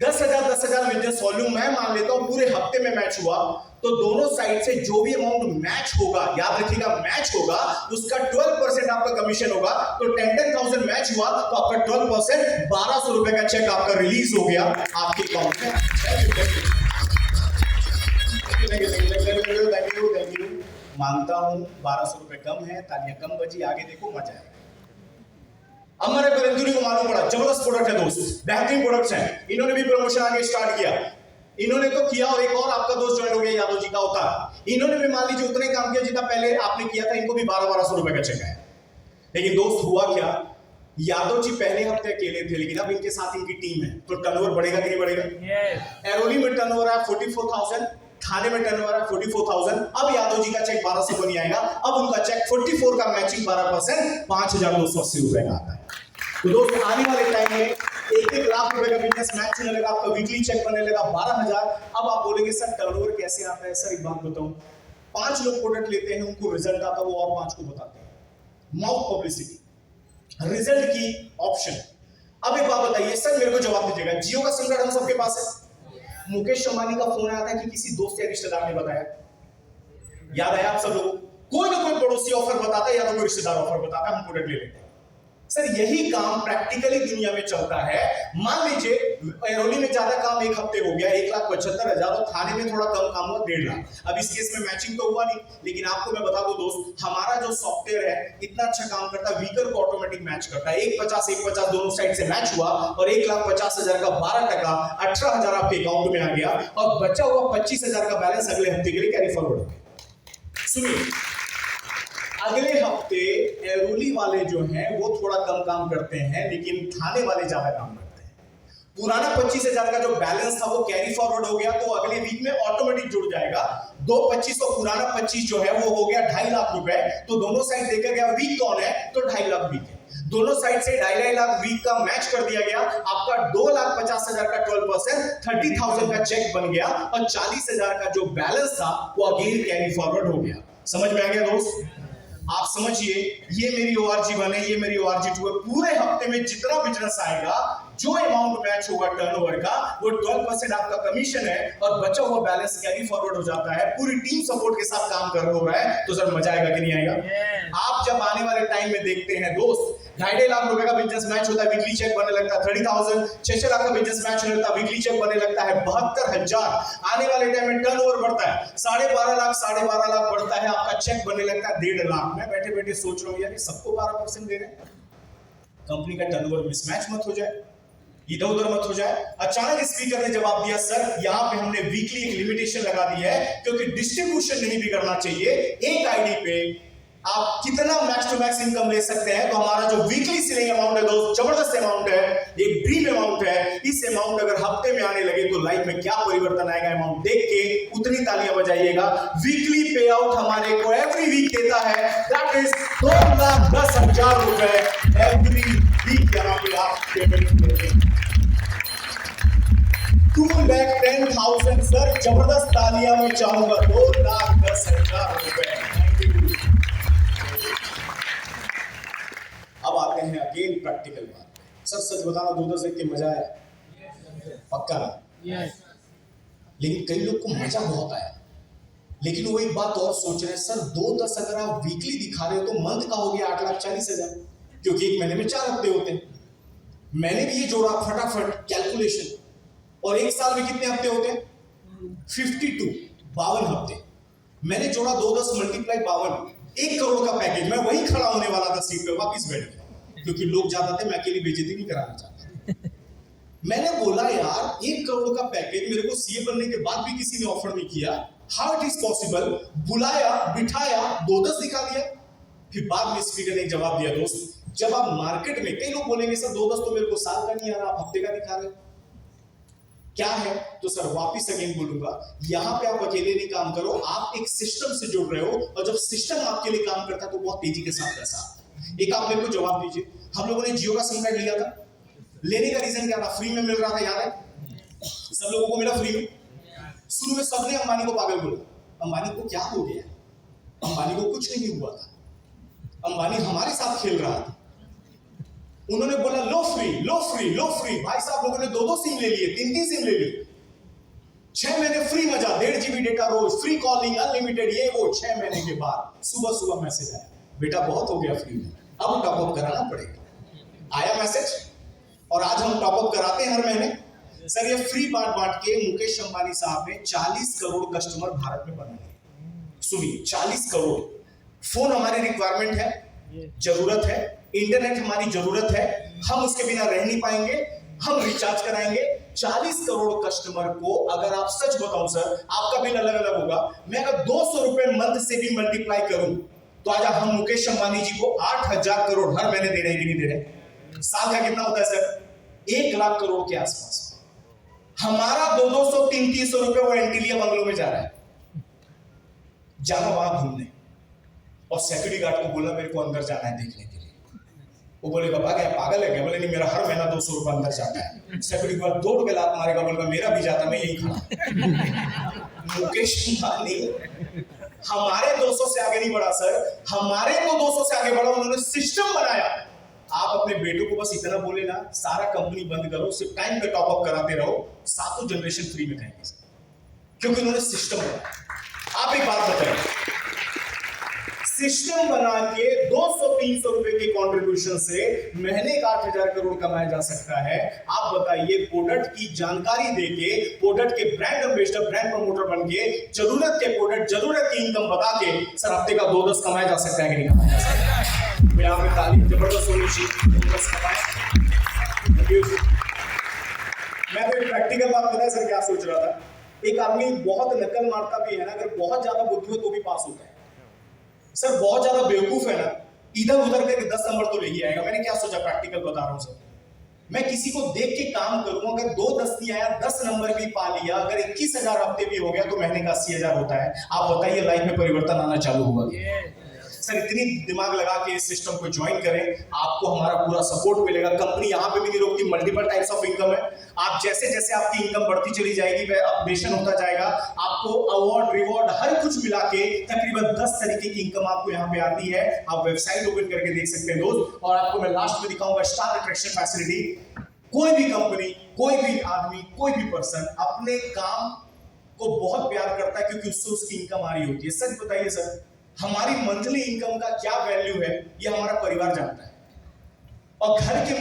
[SPEAKER 3] 10,000 मेजर्स वॉल्यूम मैं मान लेता हूं पूरे हफ्ते में मैच हुआ तो दोनों साइड से जो भी अमाउंट मैच होगा, याद रखिएगा मैच होगा, उसका 12% आपका कमीशन होगा। तो 10,000 मैच हुआ तो आपका 12% 1,200 रुपए का चेक आपका रिलीज हो गया आपके अकाउंट में। Thank you. मानता हूं 1,200 रुपए कम है, तालियां कम बजी, आगे देखो मजा है। हमारे पेरेंटुरी को मालूम पड़ा जबरदस्त प्रोडक्ट है दोस्त, बेहतरीन प्रोडक्ट्स हैं। इन्होंने भी प्रमोशन आगे स्टार्ट किया, इन्होंने तो किया और एक और आपका दोस्त ज्वाइन हो गया यादव जी का अवतार, इन्होंने भी मान लीजिए उतने काम किया जितना पहले आपने किया था, इनको भी 1200 रुपए का चेक है। लेकिन दोस्त हुआ क्या, यादव जी पहले हफ्ते अकेले थे लेकिन अब इनके साथ इनकी टीम है, तो टर्नओवर बढ़ेगा कि नहीं बढ़ेगा? एरोली में टर्नओवर है 44,000, थाने में टर्नओवर है 44,000। अब यादव जी का चेक 1200 बनी आएगा, अब उनका चेक 44 का मैचिंग 12% 5,280 रुपए का आता है। तो दोस्त आने वाले टाइम में 1-1 लाख रुपए का बिजनेस मैच होने लगा, आपका वीकली चेक बनने लगा 12,000। अब आप बोलेंगे सर टर्नओवर कैसे आता है? सर एक बात बताऊं, 5 लोग प्रोडक्ट लेते हैं, उनको रिजल्ट आता है, वो और 5 को बताते हैं। माउथ पब्लिसिटी, रिजल्ट की ऑप्शन। अब एक बात बताइए सर, मेरे को जवाब दीजिएगा, जियो का सिम कार्ड हम सबके पास है, मुकेश अंबानी का फोन आया था कि किसी दोस्त या रिश्तेदार ने बताया, याद आया आप सब लोगों? कोई ना कोई पड़ोसी ऑफर बताता है या तो कोई रिश्तेदार ऑफर बताता है, हम प्रोडक्ट ले लेते हैं। सर यही काम प्रैक्टिकली दुनिया में चलता है। मान लीजिए एरोली में ज्यादा काम एक हफ्ते हो गया 1,75,000 और थाने में थोड़ा कम काम हुआ 1.5 लाख। अब इस केस में मैचिंग तो हुआ नहीं, लेकिन आपको मैं बता दूं दोस्त, हमारा जो सॉफ्टवेयर है इतना अच्छा काम करता है, वीकर को ऑटोमेटिक मैच करता है। 150 दोनों साइड से मैच हुआ और 1,50,000 का 12% 18,000 आपके अकाउंट में आ गया और बचा हुआ 25,000 का बैलेंस अगले हफ्ते के लिए कैरी फॉरवर्ड हो गया। सुनिए, अगले हफ्ते एरोली वाले जो हैं वो थोड़ा कम काम करते हैं लेकिन थाने वाले ज्यादा काम करते हैं। पुराना 25,000 का जो बैलेंस था वो कैरी फॉरवर्ड हो गया, तो अगले वीक में ऑटोमेटिक जुड़ जाएगा। 2,25 और पुराना 25 जो है वो हो गया 2.5 लाख रुपए। तो दोनों साइड देखा गया वीक कौन है, तो 2.5 लाख वीक है। दोनों साइड से 2.5 लाख वीक का मैच कर दिया गया। आपका 2,50,000 का 12% 30,000 का चेक बन गया और 40,000 का जो बैलेंस था वो अगेन कैरी फॉरवर्ड हो गया। समझ में आ गया दोस्त? आप समझिए, ये मेरी ORG1 है, ये मेरी ORG2 है। पूरे हफ्ते में जितना बिजनेस आएगा, जो अमाउंट मैच होगा टर्नओवर का, वो 12% आपका कमीशन है और बचा हुआ बैलेंस कैरी फॉरवर्ड हो जाता है। पूरी टीम सपोर्ट के साथ काम कर रहा है, तो सर मजा आएगा कि नहीं आएगा? आप जब आने वाले टाइम में देखते हैं दोस्त, 2.5 लाख रुपए का बिजनेस मैच होता है, वीकली चेक बनने लगता है 30,000। 6 लाख का बिजनेस मैच होने लगता है, वीकली चेक बनने लगता है 72,000। आने वाले टाइम में टर्नओवर बढ़ता है 12.5 लाख बढ़ता है, आपका चेक बनने लगता है 1.5 लाख। मैं बैठे बैठे सोच रहा हूं यार सबको 12% दे रहे हैं, कंपनी का टर्नओवर मिसमैच मत हो जाए, इधर उधर मत हो जाए। अचानक स्पीकर ने जवाब दिया, सर यहाँ पे हमने वीकली एक लिमिटेशन लगा दी है क्योंकि डिस्ट्रीब्यूशन नहीं भी करना चाहिए। एक आईडी पे आप कितना मैक्स टू मैक्स इनकम ले सकते हैं, तो हमारा जो वीकली सेलिंग अमाउंट है दोस्त, जबरदस्त अमाउंट है, एक ड्रीम अमाउंट है। इस अमाउंट अगर हफ्ते में आने लगे तो लाइफ में क्या परिवर्तन आएगा, अमाउंट देख के उतनी तालियां बजाइएगा। वीकली पे आउट हमारे को एवरी वीक देता है, दैट इज 2,10,000 रुपए एवरी वीक। यहाँ पे आप पेमेंट करते हैं 2,10,000। सर जबरदस्त तालियां मैं चाहूंगा, 2,10,000 रुपए। अब आते हैं अगेन प्रैक्टिकल बात। सर सच बताना, 2-10 देख के मजा आया? पक्का ना? लेकिन कई लोग को मजा बहुत आया, लेकिन वो एक बात और सोच रहे हैं, सर 2-10 अगर आप वीकली दिखा रहे हो तो मंथ का हो गया 8,40,000, क्योंकि एक महीने में 4 हफ्ते होते हैं। मैंने भी ये जोड़ा फटाफट कैलकुलेशन, और एक साल में कितने हफ्ते होते हैं? 52 हफ्ते। मैंने जोड़ा 2-10 मल्टीप्लाई 52, 1 करोड़ का पैकेज। मैं वही खड़ा होने वाला था सीट पे, वापिस बैठ गया क्योंकि लोग जाते थे, मैं अकेली बेइज्जती नहीं कराना चाहता। मैंने बोला यार 1 करोड़ का पैकेज मेरे को सीए बनने के बाद भी किसी ने ऑफर नहीं किया, हाउ इट इज पॉसिबल? बुलाया, बिठाया, 2-10 दिखा दिया। फिर बाद में स्पीकर ने एक जवाब दिया, दोस्त जब आप मार्केट में, कई लोग बोलेंगे सर 2-10 तो मेरे को साल का नहीं आ रहा, आप हफ्ते का दिखा रहे हो, क्या है? तो सर वापिस अगेन बोलूंगा, यहां पे आप अकेले नहीं काम करो, आप एक सिस्टम से जुड़ रहे हो, और जब सिस्टम आपके लिए काम करता है तो बहुत तेजी के साथ पैसा आता है। एक आप मेरे को जवाब दीजिए, हम लोगों ने जियो का सिम कार्ड लिया था, लेने का रीजन क्या था? फ्री में मिल रहा था, याद है? सब लोगों को मिला फ्री में। शुरू में सबने अंबानी को पागल बोला, अंबानी को क्या हो गया? अंबानी को कुछ नहीं हुआ था, अंबानी हमारे साथ खेल रहा था। उन्होंने बोला लो फ्री लो फ्री लो फ्री, भाई साहब लोगों ने 2-2 सिम ले लिए, 3-3 सिम ले लिए। 6 महीने फ्री मजा, 1.5 GB डेटा रोज, फ्री कॉलिंग अनलिमिटेड, ये वो। 6 महीने के बाद सुबह सुबह मैसेज आया, बेटा बहुत हो गया फ्री में, अब टॉपअप कराना पड़ेगा। आया मैसेज, और आज हम टॉपअप कराते हैं हर महीने। सर ये फ्री बांट बांट के मुकेश अंबानी साहब ने 40 करोड़ कस्टमर भारत में बनाए। सुनिए, 40 करोड़। फोन हमारी रिक्वायरमेंट है, जरूरत है, इंटरनेट हमारी जरूरत है, हम उसके बिना रह नहीं पाएंगे, हम रिचार्ज कराएंगे। 40 करोड़ कस्टमर को अगर आप सच बताऊं सर, आपका बिल अलग अलग होगा, मैं अगर 200 रुपए मंथ से भी मल्टीप्लाई करूं तो आज हम मुकेश अंबानी जी को 8,000 करोड़ हर महीने दे रहे हैं कि नहीं दे रहे? साल का कितना होता है सर? 1 लाख करोड़ के आसपास। हमारा 200, 300 रुपए वो एंटीलिया बंगलो में जा रहा है, जाना वहां घूमने, और सिक्योरिटी गार्ड को बोला मेरे को अंदर जाना है देखने के लिए। वो बोलेगा भाग गया, पागल है क्या? बोले नहीं, मेरा हर महीना 200 रुपए अंदर जाता है। सिक्योरिटी गार्ड दौड़ के लात मारेगा, बोलेगा मेरा भी जाता, मैं यही खड़ा। मुकेश अंबानी हमारे 200 से आगे नहीं बढ़ा सर, हमारे तो 200 से आगे बढ़ा, उन्होंने सिस्टम बनाया। आप अपने बेटों को बस इतना बोले ना, सारा कंपनी बंद करो, सिर्फ टाइम पे टॉप अप कराते रहो, 7 जनरेशन फ्री में खाएंगे, क्योंकि उन्होंने सिस्टम बनाया। आप एक बात बताइए, सिस्टम बना के 200-300 रुपए के कंट्रीब्यूशन से महीने का 8,000 करोड़ कमाया जा सकता है। आप बताइए, प्रोडक्ट की जानकारी देके, प्रोडक्ट के ब्रांड एम्बेसडर, ब्रांड प्रमोटर बन के, जरूरत के प्रोडक्ट, जरूरत की इनकम बता के सर हफ्ते का 2-10 कमाया जा सकता है कि नहीं कमाया जा सकता है? मैं यहाँ पे तालीम जबरदस्त होनी चाहिए, 2-10 कमाए। मैं तो एक प्रैक्टिकल बात पता है सर क्या सोच रहा था, एक आदमी बहुत नकल मारता भी है ना, अगर बहुत ज्यादा बुद्धि हो तो भी पास होता है। सर बहुत ज्यादा बेवकूफ है ना, इधर उधर करके 10 नंबर तो ले ही आएगा। मैंने क्या सोचा, प्रैक्टिकल बता रहा हूं सर, मैं किसी को देख के काम करूं, अगर 2-10 नहीं आया, 10 नंबर भी पा लिया, अगर 21,000 हफ्ते भी हो गया तो महीने का 80,000 होता है। आप बताइए लाइफ में परिवर्तन आना चालू हुआ। सर इतनी दिमाग लगा के इस सिस्टम को ज्वाइन करें, आपको हमारा पूरा सपोर्ट मिलेगा। कंपनी यहाँ पे भी नहीं रोकती, मल्टीपल टाइप्स ऑफ इनकम है। आप जैसे जैसे आपकी इनकम बढ़ती चली जाएगी, वह अपडेशन होता जाएगा, आपको अवार्ड रिवॉर्ड हर कुछ मिला के तकरीबन 10 तरीके की इनकम आपको यहाँ पे आती है। आप वेबसाइट ओपन करके देख सकते हैं दोस्त, और आपको मैं लास्ट में दिखाऊंगा स्टार अट्रैक्शन फैसिलिटी। कोई भी कंपनी, कोई भी आदमी, कोई भी पर्सन अपने काम को बहुत प्यार करता है क्योंकि उससे उसकी इनकम आ रही होती है। सच बताइए सर, हमारी मंथली इनकम का क्या वैल्यू है ये हमारा परिवार जानता है। और घर के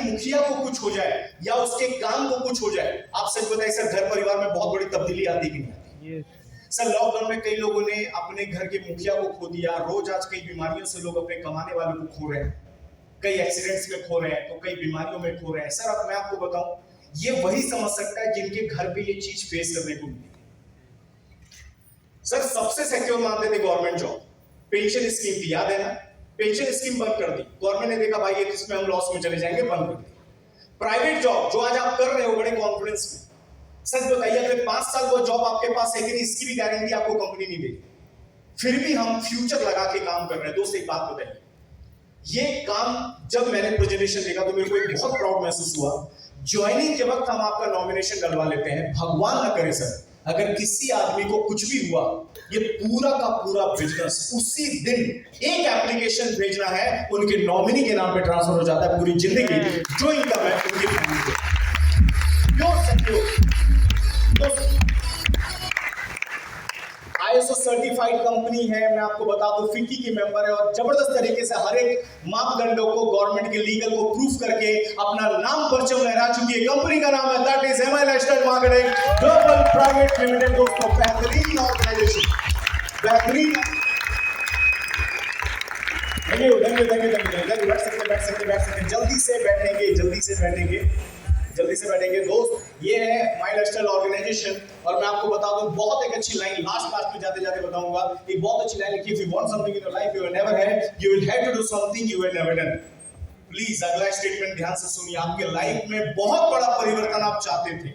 [SPEAKER 3] मुखिया को कुछ हो जाए या उसके काम को कुछ हो जाए, आप सच बताइए सर, घर परिवार में बहुत बड़ी तब्दीली आती कि नहीं आती? सर लॉकडाउन में कई लोगों ने अपने घर के मुखिया को खो दिया, रोज आज कई बीमारियों से लोग अपने कमाने वालों को खो रहे हैं, कई एक्सीडेंट्स में खो रहे हैं, तो कई बीमारियों में खो रहे हैं। सर अब मैं आपको बताऊं, ये वही समझ सकता है जिनके घर पे ये चीज फेस करने को मिली। सर सबसे सिक्योर मानते थे गवर्नमेंट जॉब, पेंशन स्कीम थी, याद है ना? पेंशन स्कीम बंद कर दी गवर्नमेंट ने, देखा भाई ये इसमें हम लॉस में चले जाएंगे, बंद कर दी। प्राइवेट जॉब जो आज आप कर रहे हो बड़े कॉन्फिडेंस में, सच बताइए अगले 5 साल वो जॉब आपके पास है कि नहीं, इसकी भी गारंटी आपको कंपनी नहीं देगी। फिर भी हम फ्यूचर लगा के काम कर रहे हैं। दोस्त एक बात बताइए, ये काम जब मैंने प्रेजेंटेशन देखा तो मेरे को एक बहुत प्राउड महसूस हुआ। ज्वाइनिंग के वक्त हम आपका नॉमिनेशन डलवा लेते हैं, भगवान ना करे सर अगर किसी आदमी को कुछ भी हुआ, ये पूरा का पूरा बिजनेस उसी दिन एक एप्लीकेशन भेजना है, उनके नॉमिनी के नाम पे ट्रांसफर हो जाता है, पूरी जिंदगी जो इनकम है उनकी फैमिली को। ISO सर्टिफाइड कंपनी है, मैं आपको बता दूं फिक्की की मेंबर है, और जबरदस्त तरीके से हर एक मापदंडों को गवर्नमेंट के लीगल को प्रूफ करके अपना नाम परचम लहरा चुकी है। कंपनी का नाम है that is MI lifestyle marketing global private limited. दोस्तों बेहतरीन ऑर्गेनाइजेशन, बेहतरीन। बैठ सकते जल्दी से बैठेंगे दोस्त। ये है माई लाइफस्टाइल ऑर्गेनाइजेशन, और मैं आपको बता दूं बहुत एक अच्छी लाइन लास्ट में जाते जाते बताऊंगा। एक बहुत अच्छी लाइन लिखी, if you want something in your life you have never had, you will have to do something you have never done. Please अगला स्टेटमेंट ध्यान से सुनिए। आपके लाइफ में बहुत बड़ा परिवर्तन आप चाहते थे,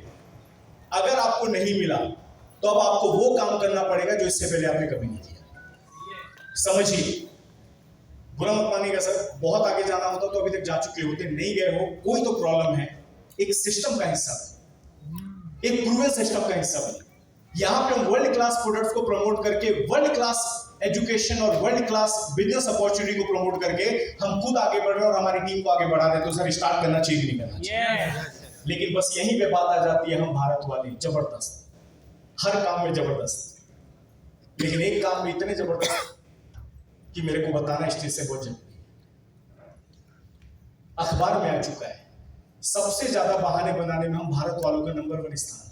[SPEAKER 3] अगर आपको नहीं मिला तो अब आपको वो काम करना पड़ेगा जो इससे पहले आपने कभी नहीं किया। समझिए, बुरा मत मानिएगा सर, बहुत आगे जाना होता तो अभी तक जा चुके होते, नहीं गए हो कोई तो प्रॉब्लम है। एक सिस्टम का हिस्सा, एक प्रूवन सिस्टम का हिस्सा बने। यहाँ पे हम वर्ल्ड क्लास प्रोडक्ट्स को प्रमोट करके वर्ल्ड क्लास एजुकेशन और वर्ल्ड क्लास बिजनेस अपॉर्चुनिटी को प्रमोट करके हम खुद आगे बढ़ रहे हैं और हमारी टीम को आगे बढ़ा रहे हैं। तो सर स्टार्ट करना चाहिए नहीं करना चाहिए। लेकिन बस यहीं पे बात आ जाती है, हम भारत वाले जबरदस्त, हर काम में जबरदस्त, लेकिन एक काम में इतने जबरदस्त कि मेरे को बताना स्टेज से बहुत जरूरी है। अखबार में आ चुका है, सबसे ज्यादा बहाने बनाने में हम भारत वालों का नंबर 1 स्थान।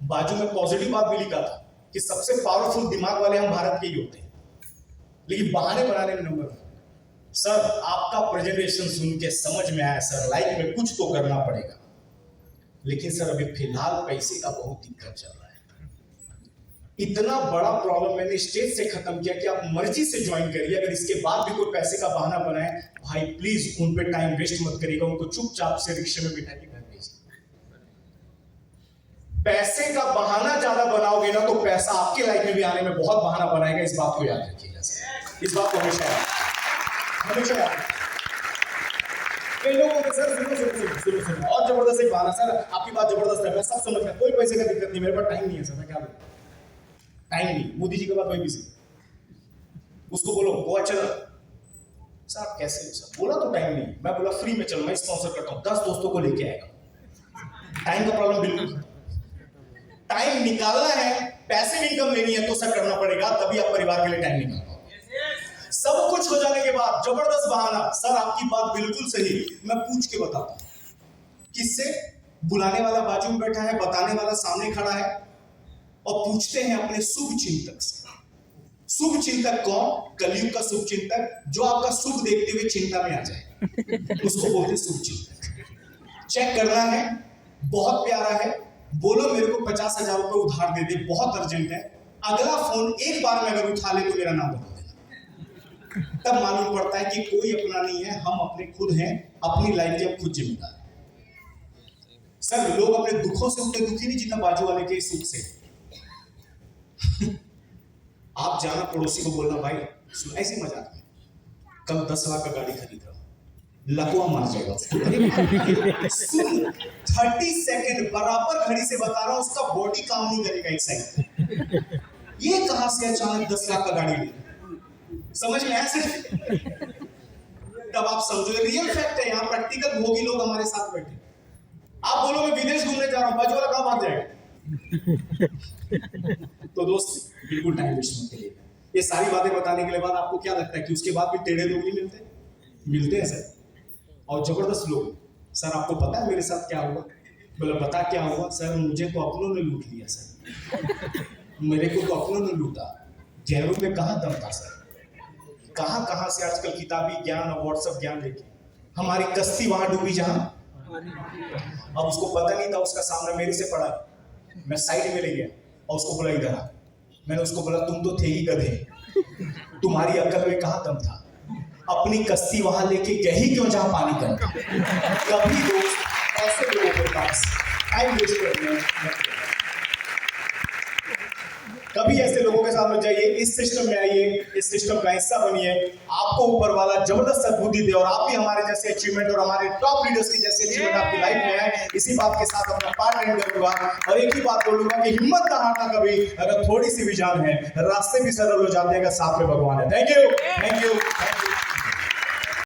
[SPEAKER 3] बाजू में पॉजिटिव बात भी लिखा था कि सबसे पावरफुल दिमाग वाले हम भारत के ही होते हैं, लेकिन बहाने बनाने में नंबर 1। सर आपका प्रेजेंटेशन सुन के समझ में आया सर लाइफ में कुछ तो करना पड़ेगा, लेकिन सर अभी फिलहाल पैसे का बहुत दिक्कत चल रहा है। इतना बड़ा प्रॉब्लम मैंने स्टेज से खत्म किया कि आप मर्जी से ज्वाइन करिए, अगर इसके बाद भी कोई पैसे का बहाना बनाए भाई प्लीज उन पे टाइम वेस्ट मत करिएगा, उनको चुपचाप से रिक्शे में बिठा के घर भेजिए। पैसे का बहाना ज्यादा बनाओगे ना तो पैसा आपके लाइफ में भी आने में बहुत बहाना बनाएगा, इस बात को याद रखिएगा सर, इस बात को हमेशा याद। कई लोगों को सर सुनो और जबरदस्त एक बहाना, सर आपकी बात जबरदस्त है, मैं सब समझ रहा, कोई पैसे का दिक्कत नहीं, मेरे पास टाइम नहीं है सर, मैं क्या बोलूं, टाइम नहीं। मोदी जी के बाद वही बिजी, उसको बोलो गोवा चल, सर आप कैसे हो सर, बोला तो टाइम नहीं, मैं बोला फ्री में चल, मैं स्पॉन्सर करता हूँ, 10 दोस्तों को लेके आएगा। टाइम का प्रॉब्लम बिल्कुल, टाइम निकालना है, पैसे इनकम लेनी है तो सर करना पड़ेगा, तभी आप परिवार के लिए टाइम निकाल पाओगे। सब कुछ हो जाने के बाद जबरदस्त बहाना, सर आपकी बात बिल्कुल सही, मैं पूछ के बताता हूं किससे, बुलाने वाला बाजू में बैठा है, बताने वाला सामने खड़ा है, और पूछते हैं अपने शुभ चिंतक से। शुभ चिंतक कौन? कलयुग का शुभ चिंतक, जो आपका शुभ देखते हुए चिंता में आ जाए, उसको बोलते शुभ चिंतक। चेक करना है, बहुत प्यारा है, बोलो मेरे को 50,000 रुपए उधार दे दे, बहुत अर्जेंट है, अगला फोन एक बार में अगर उठा ले तो मेरा नाम बता देना। तब मालूम पड़ता है कि कोई अपना नहीं है, हम अपने खुद हैं, अपनी लाइफ के हम खुद जिम्मेदार हैं। सर लोग अपने दुखों से उतने दुखी नहीं जितना बाजू वाले के सुख से। आप जाना पड़ोसी को बोलना भाई ऐसे मजाक में, कल 10 लाख का गाड़ी खरीद रहा हूं, लकवा मार जाएगा उसको। सुन 30 सेकंड बराबर घड़ी से बता रहा हूं, उसका बॉडी काम नहीं करेगा एक सेकंड। ये कहां से अचानक 10 लाख का गाड़ी ले, समझ में आया सर? तब आप समझो रियल फैक्ट है, यहाँ प्रैक्टिकल भोगी लोग हमारे साथ बैठे। आप बोलो मैं विदेश घूमने जा रहा हूं, बाजू वाला कहां भाग जाएगा? तो दोस्त बिल्कुल टाइम वेस्ट मत करिए। ये सारी बातें बताने के बाद आपको क्या लगता है कि उसके बाद भी टेढ़े लोग नहीं मिलते हैं सर, और जबरदस्त लोग। सर आपको पता है मेरे साथ क्या हुआ? बोला बता क्या हुआ? सर मुझे तो अपनों ने लूट लिया सर, मेरे को तो अपनों ने लूटा। गैरों में कहाँ दम था सर, कहाँ से आजकल किताबी ज्ञान और व्हाट्सएप ज्ञान लेके हमारी कश्ती वहां डूबी जहां, अब उसको पता नहीं था, उसका सामना मेरे से पड़ा, मैं साइड में ले गया और उसको बोला इधर आ। मैंने उसको बोला तुम तो थे ही गधे, तुम्हारी अकल में कहाँ दम था, अपनी कश्ती वहां लेके गए ही क्यों जहां पानी कम था। कभी दोस्त ऐसे लोगों के पास टाइम वेस्ट करने मत करो। कभी ऐसे लोगों के साथ मत जाइए, इस सिस्टम में आइए, इस सिस्टम का हिस्सा बनिए, आपको ऊपर वाला जबरदस्त सद्बुद्धि दे और आप भी हमारे जैसे अचीवमेंट और हमारे टॉप लीडर्स की जैसे अचीवमेंट आपकी लाइफ में आए। इसी बात के साथ अपना पार्ट एंड करूंगा और एक ही बात बोलूंगा कि हिम्मत ना हारना कभी, अगर थोड़ी सी भी जान है, रास्ते भी सरल हो जाते हैं अगर साथ में भगवान है। Thank you.